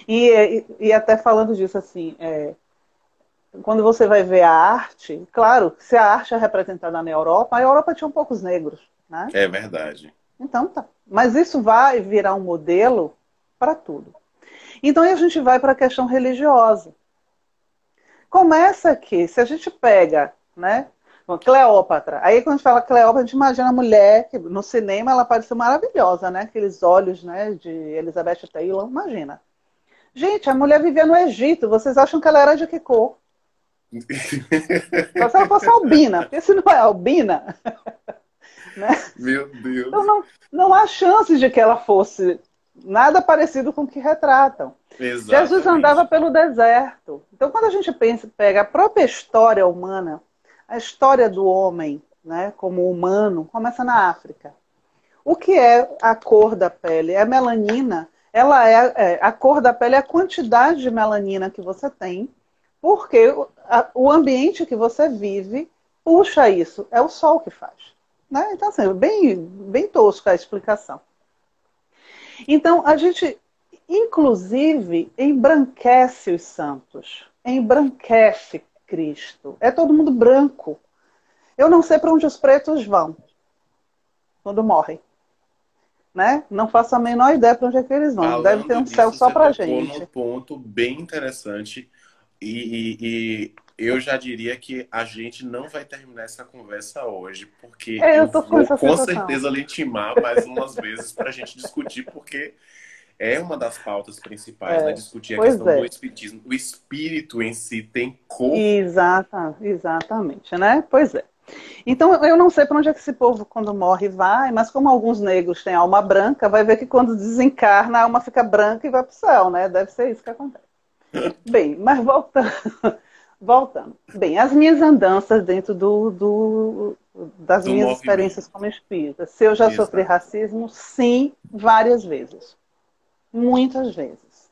E até falando disso, assim, quando você vai ver a arte, claro, se a arte é representada na Europa, a Europa tinha poucos negros, né? É verdade. Então tá. Mas isso vai virar um modelo para tudo. Então aí a gente vai para a questão religiosa. Começa que, se a gente pega, né? Cleópatra. Aí quando a gente fala Cleópatra, a gente imagina a mulher que no cinema ela parece maravilhosa, né? Aqueles olhos, né, de Elizabeth Taylor, imagina. Gente, a mulher vivia no Egito. Vocês acham que ela era de que cor? Só se ela fosse albina, porque se não é albina, né? Meu Deus. Então não há chances de que ela fosse nada parecido com o que retratam. Exatamente. Jesus andava pelo deserto. Então, quando a gente pega a própria história humana, a história do homem, né, como humano, começa na África. O que é a cor da pele? É a melanina. Ela a cor da pele é a quantidade de melanina que você tem, porque o ambiente que você vive puxa isso. É o sol que faz. Né? Então, assim, bem tosca a explicação. Então, a gente, inclusive, embranquece os santos. Embranquece Cristo. É todo mundo branco. Eu não sei para onde os pretos vão quando morrem. Né? Não faço a menor ideia para onde é que eles vão. Deve ter Falando um céu disso, só você para a tocou num gente. ponto bem interessante e eu já diria que a gente não vai terminar essa conversa hoje, porque Eu eu estou com vou essa com sensação. certeza lhe intimar mais umas vezes para a gente discutir, porque é uma das pautas principais, né? Discutir a Pois questão do é. espiritismo. O espírito em si tem cor. Exatamente, né? Pois é. Então, eu não sei para onde é que esse povo, quando morre, vai, mas como alguns negros têm alma branca, vai ver que quando desencarna, a alma fica branca e vai para o céu, né? Deve ser isso que acontece. Bem, mas voltando. Bem, as minhas andanças dentro das Do minhas experiências movimento. como espírita. Se eu já sofri Exato. racismo, sim, várias vezes. Muitas vezes.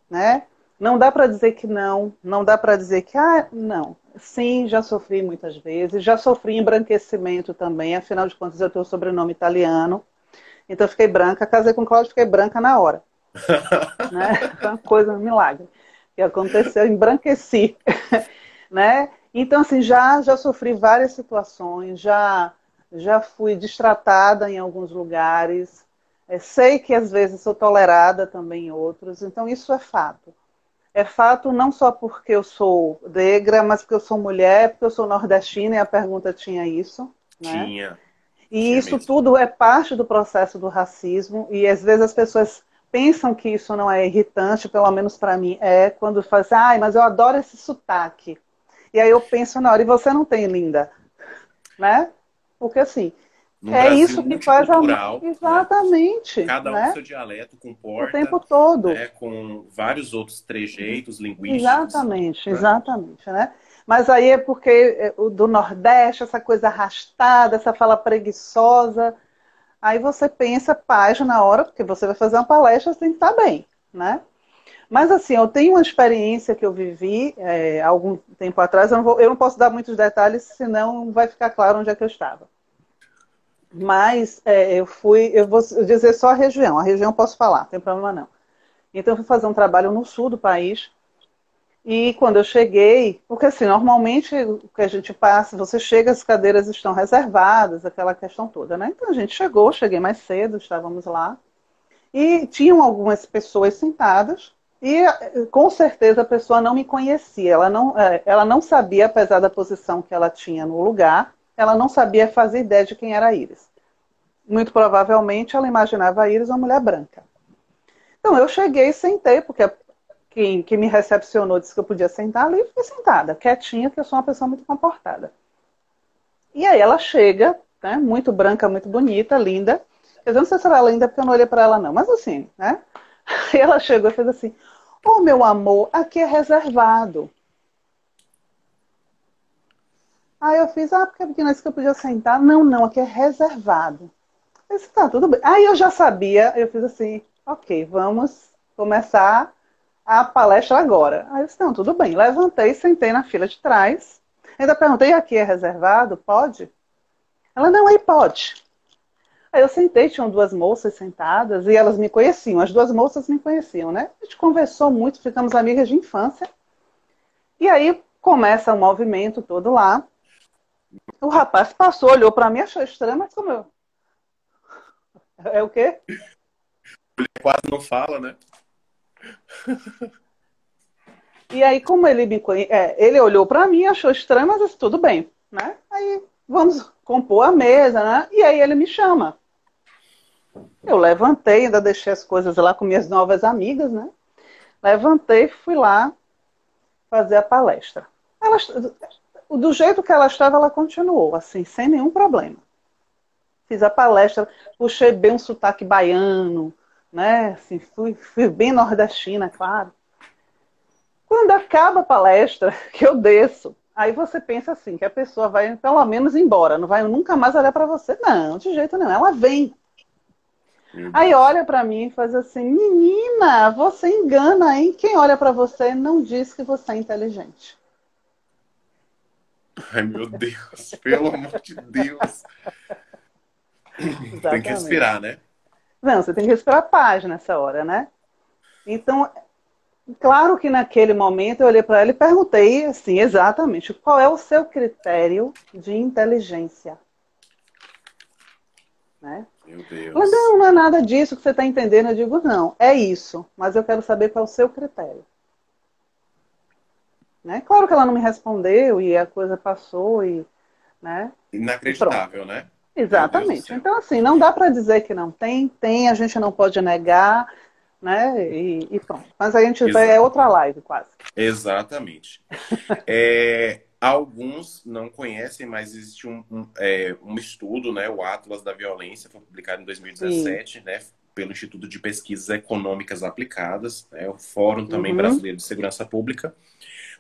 Né? Não dá para dizer que não dá para dizer que, não. Sim, já sofri muitas vezes, já sofri embranquecimento também, afinal de contas eu tenho o sobrenome italiano, então eu fiquei branca, casei com o Cláudio, fiquei branca na hora. Né? Foi uma coisa, um milagre que aconteceu, embranqueci. Né? Então, assim, já sofri várias situações, já fui destratada em alguns lugares, sei que às vezes sou tolerada também em outros, então isso é fato. É fato não só porque eu sou negra, mas porque eu sou mulher, porque eu sou nordestina, e a pergunta tinha isso. Né? E Tinha isso mesmo. tudo é parte do processo do racismo, e às vezes as pessoas pensam que isso não é irritante, pelo menos para mim quando faz assim, mas eu adoro esse sotaque. E aí eu penso na hora, e você não tem, linda? Né? Porque assim, Num É Brasil isso que faz a... multicultural, né? Exatamente, Cada um com né? seu dialeto, O comporta, tempo todo. né? Com vários outros trejeitos linguísticos. Exatamente, Né? exatamente, né? Mas aí é porque o do Nordeste, essa coisa arrastada, essa fala preguiçosa, aí você pensa página na hora, porque você vai fazer uma palestra, você tem que estar bem, né? Mas assim, eu tenho uma experiência que eu vivi algum tempo atrás, eu não posso dar muitos detalhes, senão vai ficar claro onde é que eu estava. Mas eu vou dizer só a região eu posso falar, não tem problema não. Então eu fui fazer um trabalho no sul do país, e quando eu cheguei, porque assim, normalmente o que a gente passa, você chega, as cadeiras estão reservadas, aquela questão toda, né? Então a gente chegou, cheguei mais cedo, estávamos lá, e tinham algumas pessoas sentadas, e com certeza a pessoa não me conhecia, ela não sabia, apesar da posição que ela tinha no lugar, ela não sabia fazer ideia de quem era a Iris. Muito provavelmente ela imaginava a Iris uma mulher branca. Então eu cheguei e sentei, porque quem me recepcionou disse que eu podia sentar ali, e fiquei sentada, quietinha, que eu sou uma pessoa muito comportada. E aí ela chega, né, muito branca, muito bonita, linda. Quer dizer, não sei se ela é linda porque eu não olhei para ela não, mas assim, né? E ela chegou e fez assim, ô meu amor, aqui é reservado. Aí eu fiz, porque não disse que eu podia sentar. Não, não, aqui é reservado. Eu disse, tá, tudo bem. Aí eu já sabia, eu fiz assim, ok, vamos começar a palestra agora. Aí eu disse, não, tudo bem. Levantei, sentei na fila de trás. Ainda perguntei, aqui é reservado? Pode? Ela, não, aí pode. Aí eu sentei, tinham duas moças sentadas e elas me conheciam. As duas moças me conheciam, né? A gente conversou muito, ficamos amigas de infância. E aí começa o movimento todo lá. O rapaz passou, olhou para mim, achou estranho, mas como eu... É o quê? Quase não fala, né? E aí, como ele me ele olhou para mim, achou estranho, mas disse, tudo bem, né? Aí vamos compor a mesa, né? E aí ele me chama. Eu levantei, ainda deixei as coisas lá com minhas novas amigas, né? Levantei, fui lá fazer a palestra. Ela, do jeito que ela estava, ela continuou, assim, sem nenhum problema. Fiz a palestra, puxei bem um sotaque baiano, né? Assim, fui bem nordestina, claro. Quando acaba a palestra, que eu desço, aí você pensa assim, que a pessoa vai pelo menos embora, não vai nunca mais olhar para você. Não, de jeito nenhum. Ela vem. Meu Aí Deus. olha para mim e faz assim, menina, você engana, hein? Quem olha para você não diz que você é inteligente. Ai, meu Deus. Pelo amor de Deus. Tem que Exatamente. respirar, né? Não, você tem que respirar paz nessa hora, né? Então, claro que naquele momento eu olhei para ela e perguntei assim, exatamente, qual é o seu critério de inteligência? Né? Meu Ela, Deus. não, não é nada disso que você está entendendo. Eu digo, não, é isso, mas eu quero saber qual é o seu critério. Né? Claro que ela não me respondeu e a coisa passou né? E pronto. Inacreditável, né? Meu Deus do Exatamente. céu. Então, assim, não dá para dizer que não tem, tem, a gente não pode negar, né? E pronto. Mas a gente vai, é Exato. outra live quase. Exatamente. Alguns não conhecem, mas existe um estudo, né, o Atlas da Violência, foi publicado em Sim. 2017, né, pelo Instituto de Pesquisas Econômicas Aplicadas, né, o Fórum também Uhum. Brasileiro de Segurança Pública.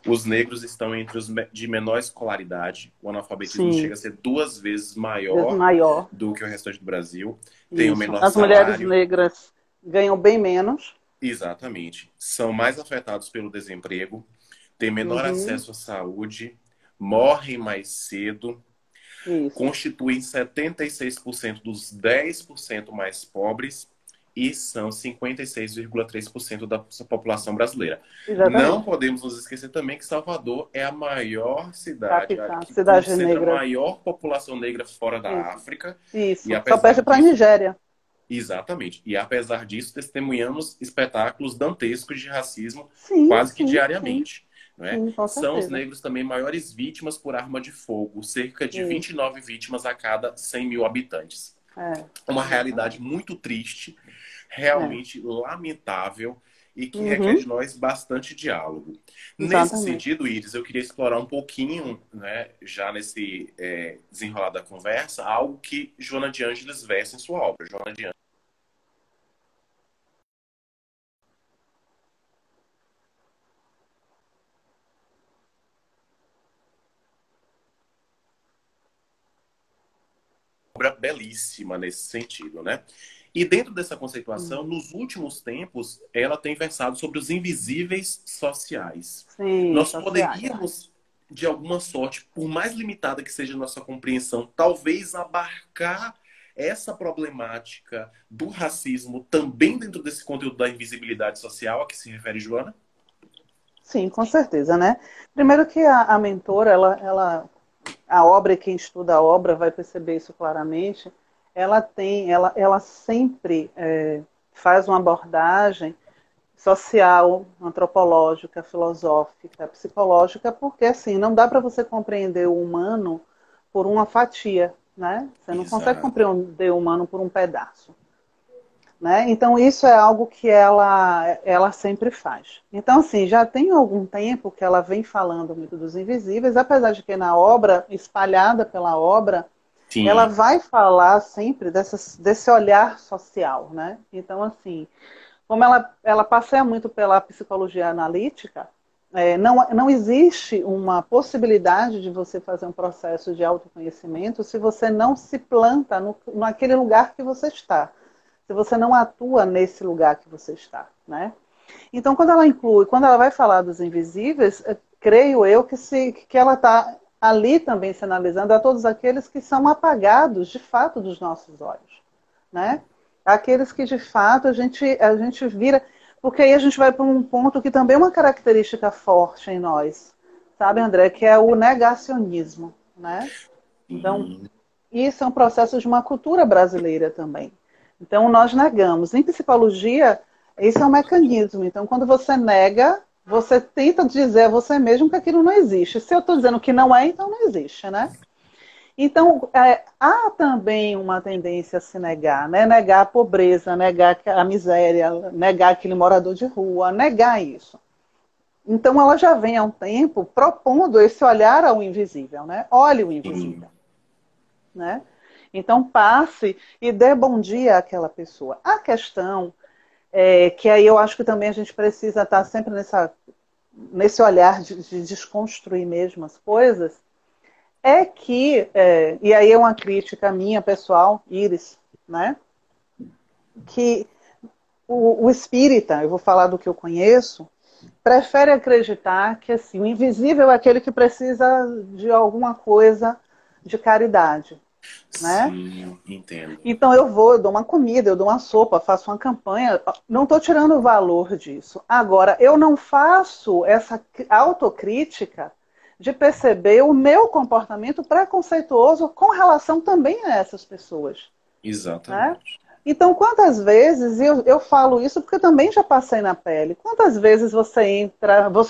Os negros estão entre os de menor escolaridade, o analfabetismo Sim. chega a ser 2 vezes Vezes maior maior. do que o restante do Brasil, tem o Isso. menor As mulheres salário, negras ganham bem menos. exatamente, são mais afetados pelo desemprego, têm menor Uhum. acesso à saúde, morrem mais cedo, Isso. constituem 76% dos 10% mais pobres e são 56,3% da população brasileira. Não Exatamente. podemos nos esquecer também que Salvador é a maior cidade, a Capital, que cidade concentra a negra. maior população negra fora da Isso. África, e Isso. Só perde apesar para a disso, Nigéria. exatamente, e apesar disso, testemunhamos espetáculos dantescos de racismo Sim, quase que sim, sim. diariamente. Não é? Sim, com São os certeza. negros também maiores vítimas por arma de fogo, cerca de Isso. 29 vítimas a cada 100 mil habitantes. É, Uma realidade exatamente. muito triste, É. realmente lamentável, e que requer Uhum. de nós bastante diálogo. Nesse Exatamente. sentido, Iris, eu queria explorar um pouquinho, né, já nesse desenrolar da conversa, algo que Joana de Ângeles versa em sua obra. Joana de obra belíssima nesse sentido, né? E dentro dessa conceituação, Uhum. nos últimos tempos, ela tem versado sobre os invisíveis sociais. Sim, Nós sociais. poderíamos, de alguma sorte, por mais limitada que seja a nossa compreensão, talvez abarcar essa problemática do racismo também dentro desse conteúdo da invisibilidade social a que se refere Joana? Sim, com certeza, né? Primeiro que a mentora, a obra, e quem estuda a obra vai perceber isso claramente, ela sempre faz uma abordagem social, antropológica, filosófica, psicológica, porque assim, não dá para você compreender o humano por uma fatia, né? Você não consegue Exato. compreender o humano por um pedaço. Né? Então, isso é algo que ela sempre faz. Então, assim, já tem algum tempo que ela vem falando muito dos invisíveis, apesar de que na obra, espalhada pela obra, ela Sim, vai falar sempre desse olhar social. Né? Então, assim, como ela passeia muito pela psicologia analítica, não existe uma possibilidade de você fazer um processo de autoconhecimento se você não se planta naquele lugar que você está, se você não atua nesse lugar que você está, né? Então, quando ela vai falar dos invisíveis, creio eu que ela está ali também se analisando a todos aqueles que são apagados, de fato, dos nossos olhos, né? Aqueles que, de fato, a gente vira... Porque aí a gente vai para um ponto que também é uma característica forte em nós, sabe, André? Que é o negacionismo, né? Então, sim. isso é um processo de uma cultura brasileira também. Então, nós negamos. Em psicologia, esse é um mecanismo. Então, quando você nega, você tenta dizer a você mesmo que aquilo não existe. Se eu estou dizendo que não é, então não existe, né? Então, há também uma tendência a se negar, né? Negar a pobreza, negar a miséria, negar aquele morador de rua, negar isso. Então, ela já vem há um tempo propondo esse olhar ao invisível, né? Olhe o Sim. invisível, né? Então, passe e dê bom dia àquela pessoa. A questão que aí eu acho que também a gente precisa estar sempre nesse olhar de desconstruir mesmo as coisas, e aí é uma crítica minha, pessoal, Iris, né? Que o espírita, eu vou falar do que eu conheço, prefere acreditar que assim, o invisível é aquele que precisa de alguma coisa de caridade, né? Sim, entendo. Então eu dou uma comida, eu dou uma sopa, faço uma campanha, não estou tirando o valor disso. Agora, eu não faço essa autocrítica de perceber o meu comportamento preconceituoso com relação também a essas pessoas, né? Exatamente. Então, quantas vezes, eu falo isso porque eu também já passei na pele, quantas vezes você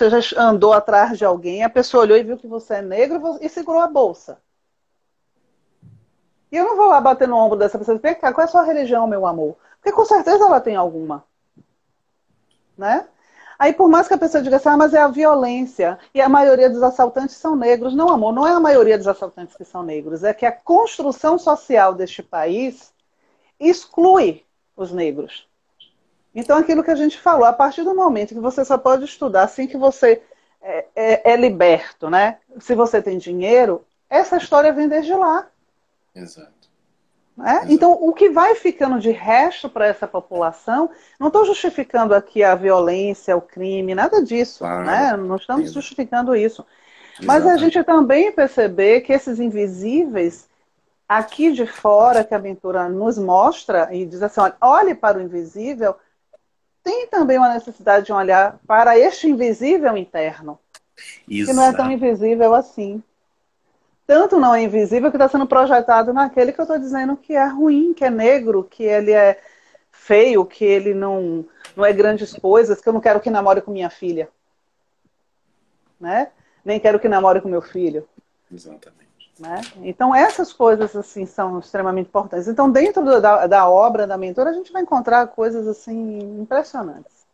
já andou atrás de alguém, a pessoa olhou e viu que você é negro e segurou a bolsa. E eu não vou lá bater no ombro dessa pessoa e dizer, qual é a sua religião, meu amor? Porque com certeza ela tem alguma, né? Aí por mais que a pessoa diga assim, mas é a violência, e a maioria dos assaltantes são negros. Não, amor, não é a maioria dos assaltantes que são negros, é que a construção social deste país exclui os negros. Então aquilo que a gente falou, a partir do momento que você só pode estudar assim que você é liberto, né? Se você tem dinheiro, essa história vem desde lá. Exato. Né? Exato. Então, o que vai ficando de resto para essa população, não estou justificando aqui a violência, o crime, nada disso, Claro. né? Não estamos Exa- justificando isso. Mas a Exatamente. gente também perceber que esses invisíveis, aqui de fora, que a aventura nos mostra e diz assim, olhe para o invisível, tem também uma necessidade de olhar para este invisível interno, que não é tão Exato. invisível assim. Tanto não é invisível que está sendo projetado naquele que eu estou dizendo que é ruim, que é negro, que ele é feio, que ele não é grandes coisas, que eu não quero que namore com minha filha, né? Nem quero que namore com meu filho, Exatamente. né? Então essas coisas assim são extremamente importantes. Então dentro da obra da mentora a gente vai encontrar coisas assim impressionantes.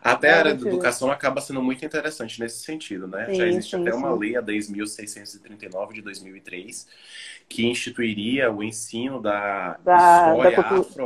Até a A área da gente... educação acaba sendo muito interessante nesse sentido, né? Já Sim, existe sim, até uma sim. lei, a 10.639 de 2003, que instituiria o ensino da história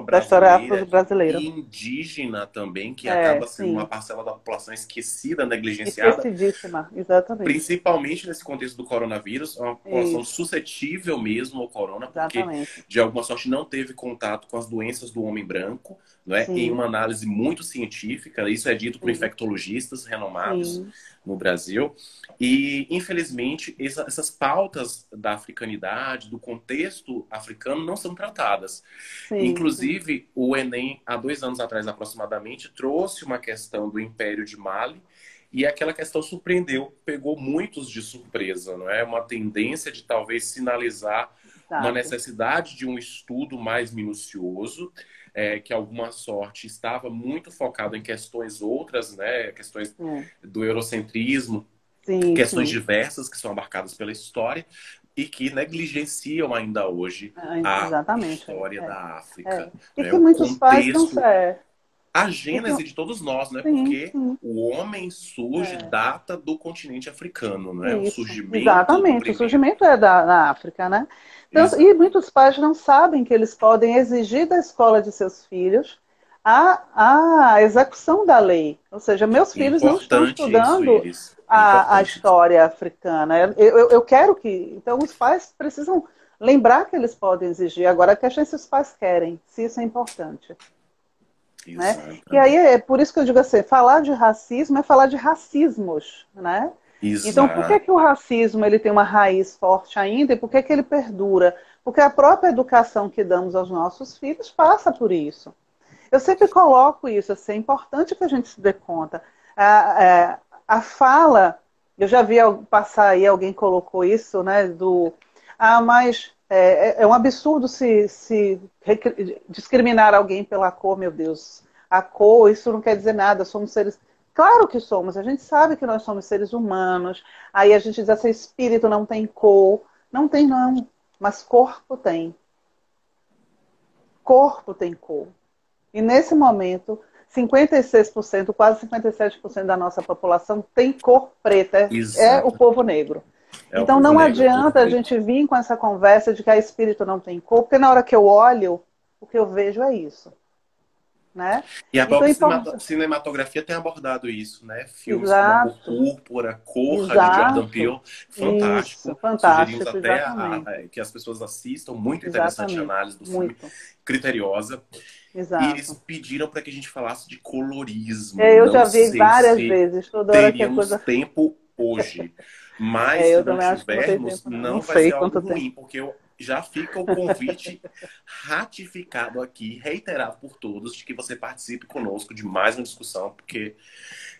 Da história afro-brasileira afro-brasileira. e indígena também, que É, acaba sendo uma sim. parcela da população esquecida, negligenciada, Esquecidíssima, exatamente. principalmente nesse contexto do coronavírus, é uma população Isso, suscetível mesmo ao corona, porque exatamente. de alguma sorte não teve contato com as doenças do homem branco, não é? Em Sim, uma análise muito científica, isso é dito por sim, infectologistas renomados sim, no Brasil, e infelizmente essas pautas da africanidade, do contexto africano, não são tratadas. sim, sim. Inclusive, o Enem, há 2 anos atrás aproximadamente, trouxe uma questão do Império de Mali, e aquela questão surpreendeu, pegou muitos de surpresa, não é? Uma tendência de talvez sinalizar uma Exato. necessidade de um estudo mais minucioso, que alguma sorte estava muito focado em questões outras, né? Questões É. do eurocentrismo, Sim, questões sim. diversas que são abarcadas pela história e que negligenciam ainda hoje a Exatamente. história É, da é. África, E né? que O muitos pais não contexto, sabem. a E que, gênese de todos nós, né? sim, Porque sim. o homem surge É. data do continente africano, né? O Isso, surgimento do exatamente. O primeiro. surgimento é da África, né? Tanto, e Exato. muitos pais não sabem que eles podem exigir da escola de seus filhos a execução da lei. Ou seja, meus filhos não estão Importante isso, estudando Iris. a Importante isso. história africana. Eu quero que. Então, os pais precisam lembrar que eles podem exigir. Agora, a questão é se os pais querem, se isso é importante. Né? E aí Exatamente. é por isso que eu digo assim, falar de racismo é falar de racismos, né? Então, por que Exato. que o racismo ele tem uma raiz forte ainda e por que que ele perdura? Porque a própria educação que damos aos nossos filhos passa por isso. Eu sempre coloco isso, assim, é importante que a gente se dê conta. A fala, eu já vi passar aí, alguém colocou isso, né, mas é um absurdo se discriminar alguém pela cor, meu Deus. A cor, isso não quer dizer nada, somos seres. Claro que somos, a gente sabe que nós somos seres humanos. Aí a gente diz assim, espírito não tem cor. Não tem, não, mas corpo tem. Corpo tem cor. E nesse momento, 56%, quase 57% da nossa população tem cor preta, é o Exato. povo negro. É o Então povo não negro, é o povo adianta a preto. gente vir com essa conversa de que a espírito não tem cor, porque na hora que eu olho, o que eu vejo é isso, né? E a Então, própria importa. cinematografia tem abordado isso, né? Filmes como A Cor Exato, Púrpura, Corra, de Jordan exato. Peele, Isso, fantástico. Sugerimos fantástico, até exatamente. que as pessoas assistam. Muito interessante a Exatamente. análise do filme, Muito. criteriosa. E eles Exato. pediram para que a gente falasse de colorismo. Eu Não já vi sei várias se vezes, toda hora que a teríamos coisa. tempo hoje. Mas se Eu não também acho que não tem tivermos, tempo, não. Não não vai sei ser algo quanto tempo. ruim, porque já fica o convite ratificado aqui, reiterado por todos, de que você participe conosco de mais uma discussão, porque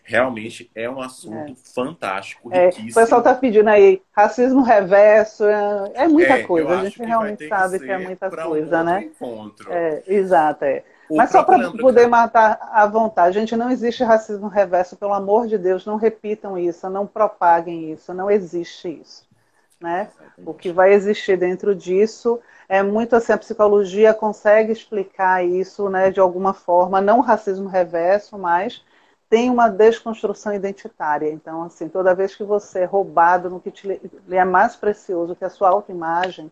realmente é um assunto É. fantástico, O pessoal riquíssimo. está pedindo aí racismo reverso, é muita Eu coisa, a acho gente que vai realmente ter que sabe que é ser muita para um coisa, outro né? encontro. Exato, é. O Mas só próprio para Leandro poder Carnal. matar à vontade, gente, não existe racismo reverso, pelo amor de Deus, não repitam isso, não propaguem isso, não existe isso, né? O que Exatamente. vai existir dentro disso é muito assim, a psicologia consegue explicar isso, né, de alguma forma, não racismo reverso, mas tem uma desconstrução identitária. Então, assim, toda vez que você é roubado no que lhe é mais precioso, que é a sua autoimagem,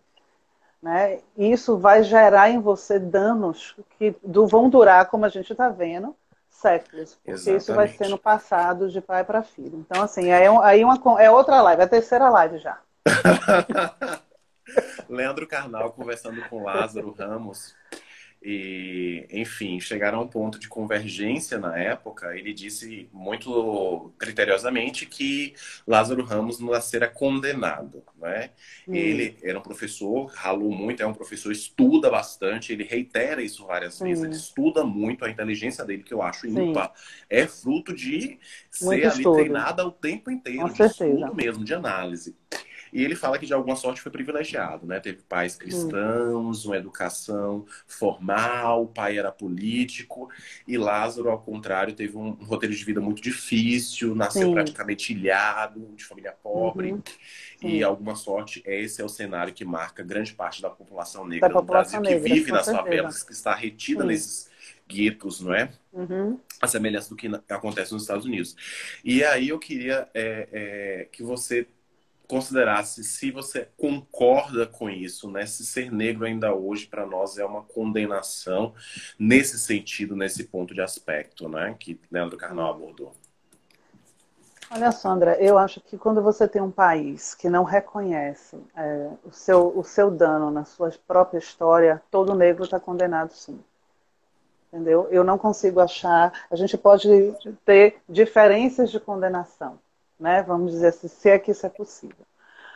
né, isso vai gerar em você danos que vão durar, como a gente está vendo, séculos, porque isso vai sendo Exatamente. passado de pai para filho. Então, assim, é outra live, é a terceira live já. Leandro Carnal conversando com Lázaro Ramos. E, enfim, chegaram a um ponto de convergência na época. Ele disse muito criteriosamente que Lázaro Ramos nascera condenado, né? Ele era um professor, ralou muito, é um professor, estuda bastante, ele reitera isso várias vezes, ele Sim, estuda muito, a inteligência dele, que eu acho sim, ímpar, é fruto de ser muito ali estudo, treinada o tempo com inteiro, de certeza. estudo mesmo, de análise. E ele fala que de alguma sorte foi privilegiado, né? Teve pais Hum, cristãos, uma educação formal, o pai era político, e Lázaro, ao contrário, teve um roteiro de vida muito difícil, nasceu sim, praticamente ilhado, de família pobre, uhum, e sim, alguma sorte, esse é o cenário que marca grande parte da população da negra no população Brasil, que negra, vive com nas certeza. favelas, que está retida Sim, nesses guetos, não é? Uhum. A semelhança do que acontece nos Estados Unidos. E aí eu queria que você considerasse se você concorda com isso, né? Se ser negro ainda hoje para nós é uma condenação nesse sentido, nesse ponto de aspecto, né? Que Leandro Carnal abordou. Olha, Sandra, eu acho que quando você tem um país que não reconhece o seu dano na sua própria história, todo negro está condenado, sim. Entendeu? Eu não consigo achar. A gente pode ter diferenças de condenação, né? Vamos dizer assim, se é que isso é possível.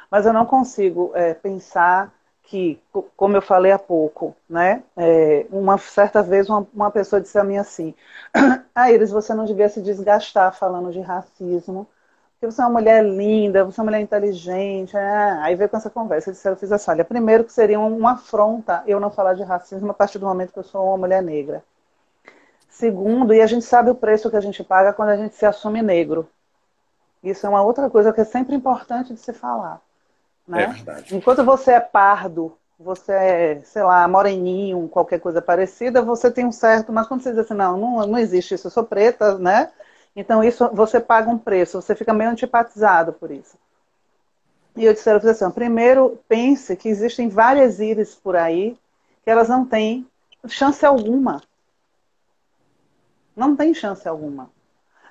Mas eu não consigo pensar que, como eu falei há pouco, né? Uma certa vez uma pessoa disse a mim assim: Iris, você não devia se desgastar falando de racismo, porque você é uma mulher linda, você é uma mulher inteligente. Aí veio com essa conversa. Eu fiz assim: olha, primeiro que seria uma afronta eu não falar de racismo a partir do momento que eu sou uma mulher negra. Segundo, e a gente sabe o preço que a gente paga quando a gente se assume negro. Isso é uma outra coisa que é sempre importante de se falar. É Né? verdade. Enquanto você é pardo, você é, sei lá, moreninho, qualquer coisa parecida, você tem um certo... Mas quando você diz assim, não existe isso, eu sou preta, né? Então isso, você paga um preço, você fica meio antipatizado por isso. E eu disse assim, primeiro, pense que existem várias íris por aí que elas não têm chance alguma. Não tem chance alguma.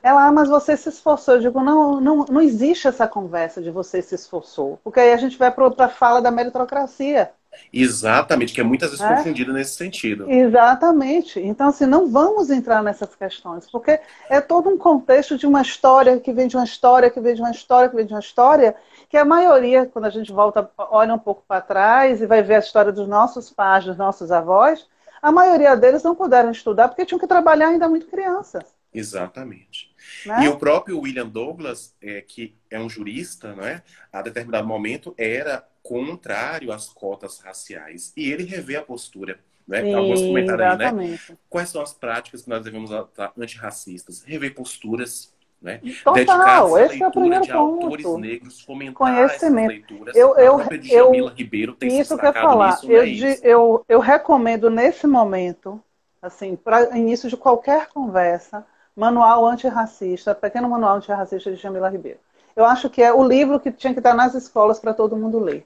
Ela, mas você se esforçou. Eu digo, não existe essa conversa de você se esforçou. Porque aí a gente vai para a fala da meritocracia. Exatamente, que é muitas vezes Né? confundida nesse sentido. Exatamente. Então, assim, não vamos entrar nessas questões, porque é todo um contexto de uma história que vem de uma história, que vem de uma história, que vem de uma história, que a maioria, quando a gente volta, olha um pouco para trás e vai ver a história dos nossos pais, dos nossos avós, a maioria deles não puderam estudar porque tinham que trabalhar ainda muito crianças. Exatamente. E Né? o próprio William Douglas, que é um jurista, né, a determinado momento era contrário às cotas raciais. E ele revê a postura. Né? Alguns Sim, comentaram aí, né? exatamente. Quais são as práticas que nós devemos adotar antirracistas? Rever posturas, né? Total, Dedicar-se à esse é o leitura primeiro de autores ponto. negros, fomentar essas Conhecimento. leituras. Eu, A eu, própria Djamila eu, Ribeiro tem se isso que eu ia destacado falar. nisso, né, Iris? Eu recomendo nesse momento, assim, para início de qualquer conversa, Manual Antirracista, Pequeno Manual Antirracista de Djamila Ribeiro. Eu acho que é o livro que tinha que estar nas escolas para todo mundo ler.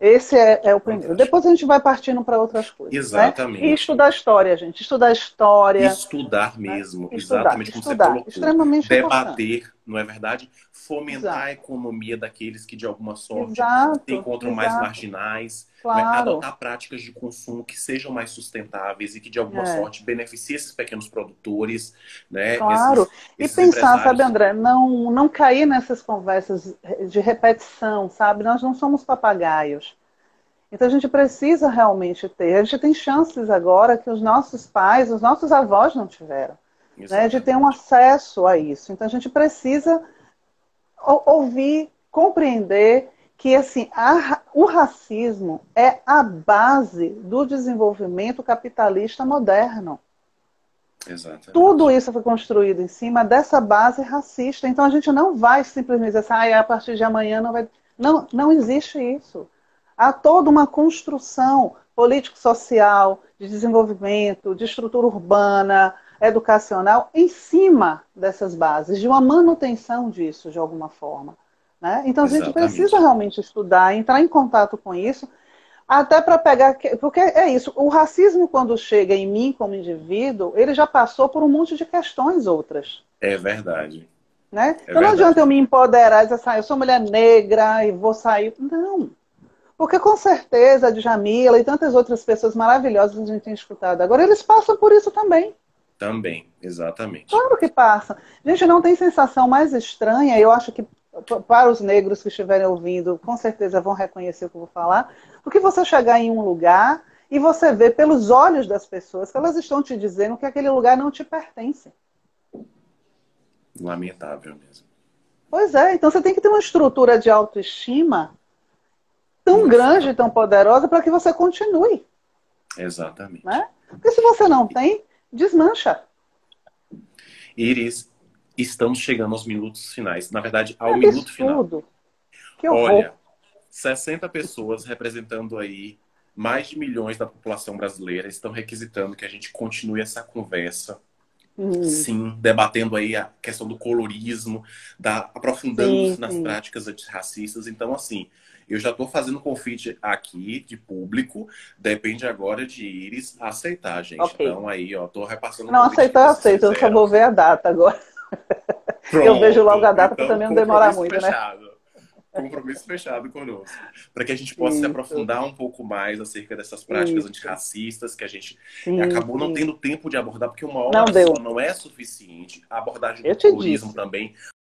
Esse é o primeiro. Fantástico. Depois a gente vai partindo para outras coisas, né? E Exatamente. estudar história, gente. Estudar história, Estudar né? mesmo, Estudar, exatamente como você estudar. colocou. Extremamente importante. Debater, não é verdade? Fomentar a Exato. economia daqueles que, de alguma sorte, se Exato, encontram mais exato. marginais. Não é? Claro. Adotar práticas de consumo que sejam mais sustentáveis e que, de alguma É, sorte, beneficiem esses pequenos produtores, né? claro. E Esses pensar, sabe, empresários. André, não cair nessas conversas de repetição, sabe? Nós não somos papagaios. Então a gente precisa realmente ter. A gente tem chances agora que os nossos pais, os nossos avós não tiveram, né? De ter um Exatamente. acesso a isso. Então a gente precisa ouvir, compreender que assim, o racismo é a base do desenvolvimento capitalista moderno. Tudo Exatamente. isso foi construído em cima dessa base racista. Então a gente não vai simplesmente dizer assim, a partir de amanhã não vai. Não existe isso. Há toda uma construção político-social, de desenvolvimento, de estrutura urbana, educacional, em cima dessas bases, de uma manutenção disso, de alguma forma. Né? Então a gente precisa Exatamente. realmente estudar, entrar em contato com isso, até para pegar. Porque é isso, o racismo, quando chega em mim como indivíduo, ele já passou por um monte de questões outras. É verdade. Né? É Então não adianta eu verdade. me empoderar e dizer assim, eu sou mulher negra e vou sair. Não. Porque com certeza a Djamila e tantas outras pessoas maravilhosas que a gente tem escutado agora, eles passam por isso também. Também, exatamente. Claro que passam. Gente, não tem sensação mais estranha, eu acho que para os negros que estiverem ouvindo, com certeza vão reconhecer o que eu vou falar, do que você chegar em um lugar e você ver pelos olhos das pessoas que elas estão te dizendo que aquele lugar não te pertence. Lamentável mesmo. Pois é, então você tem que ter uma estrutura de autoestima tão Muito grande e forte. tão poderosa para que você continue. Exatamente. Né? Porque se você não tem, desmancha. Iris, estamos chegando aos minutos finais. Na verdade, Que ao minuto final. absurdo. Que horror. Olha, 60 pessoas representando aí mais de milhões da população brasileira estão requisitando que a gente continue essa conversa. Sim, debatendo aí a questão do colorismo, aprofundando nas práticas antirracistas. Então, assim, eu já estou fazendo um convite aqui de público, depende agora de Iris aceitar, gente. Okay. Então, aí, ó, tô repassando Não, aceitar, eu aceito, eu só vou ver a data agora. Pronto, eu vejo logo a data para também não demorar muito, fechado. Né? Compromisso fechado conosco. Para que a gente possa se aprofundar um pouco mais acerca dessas práticas antirracistas que a gente acabou não tendo tempo de abordar, porque uma hora só não é suficiente. A abordagem do terrorismo também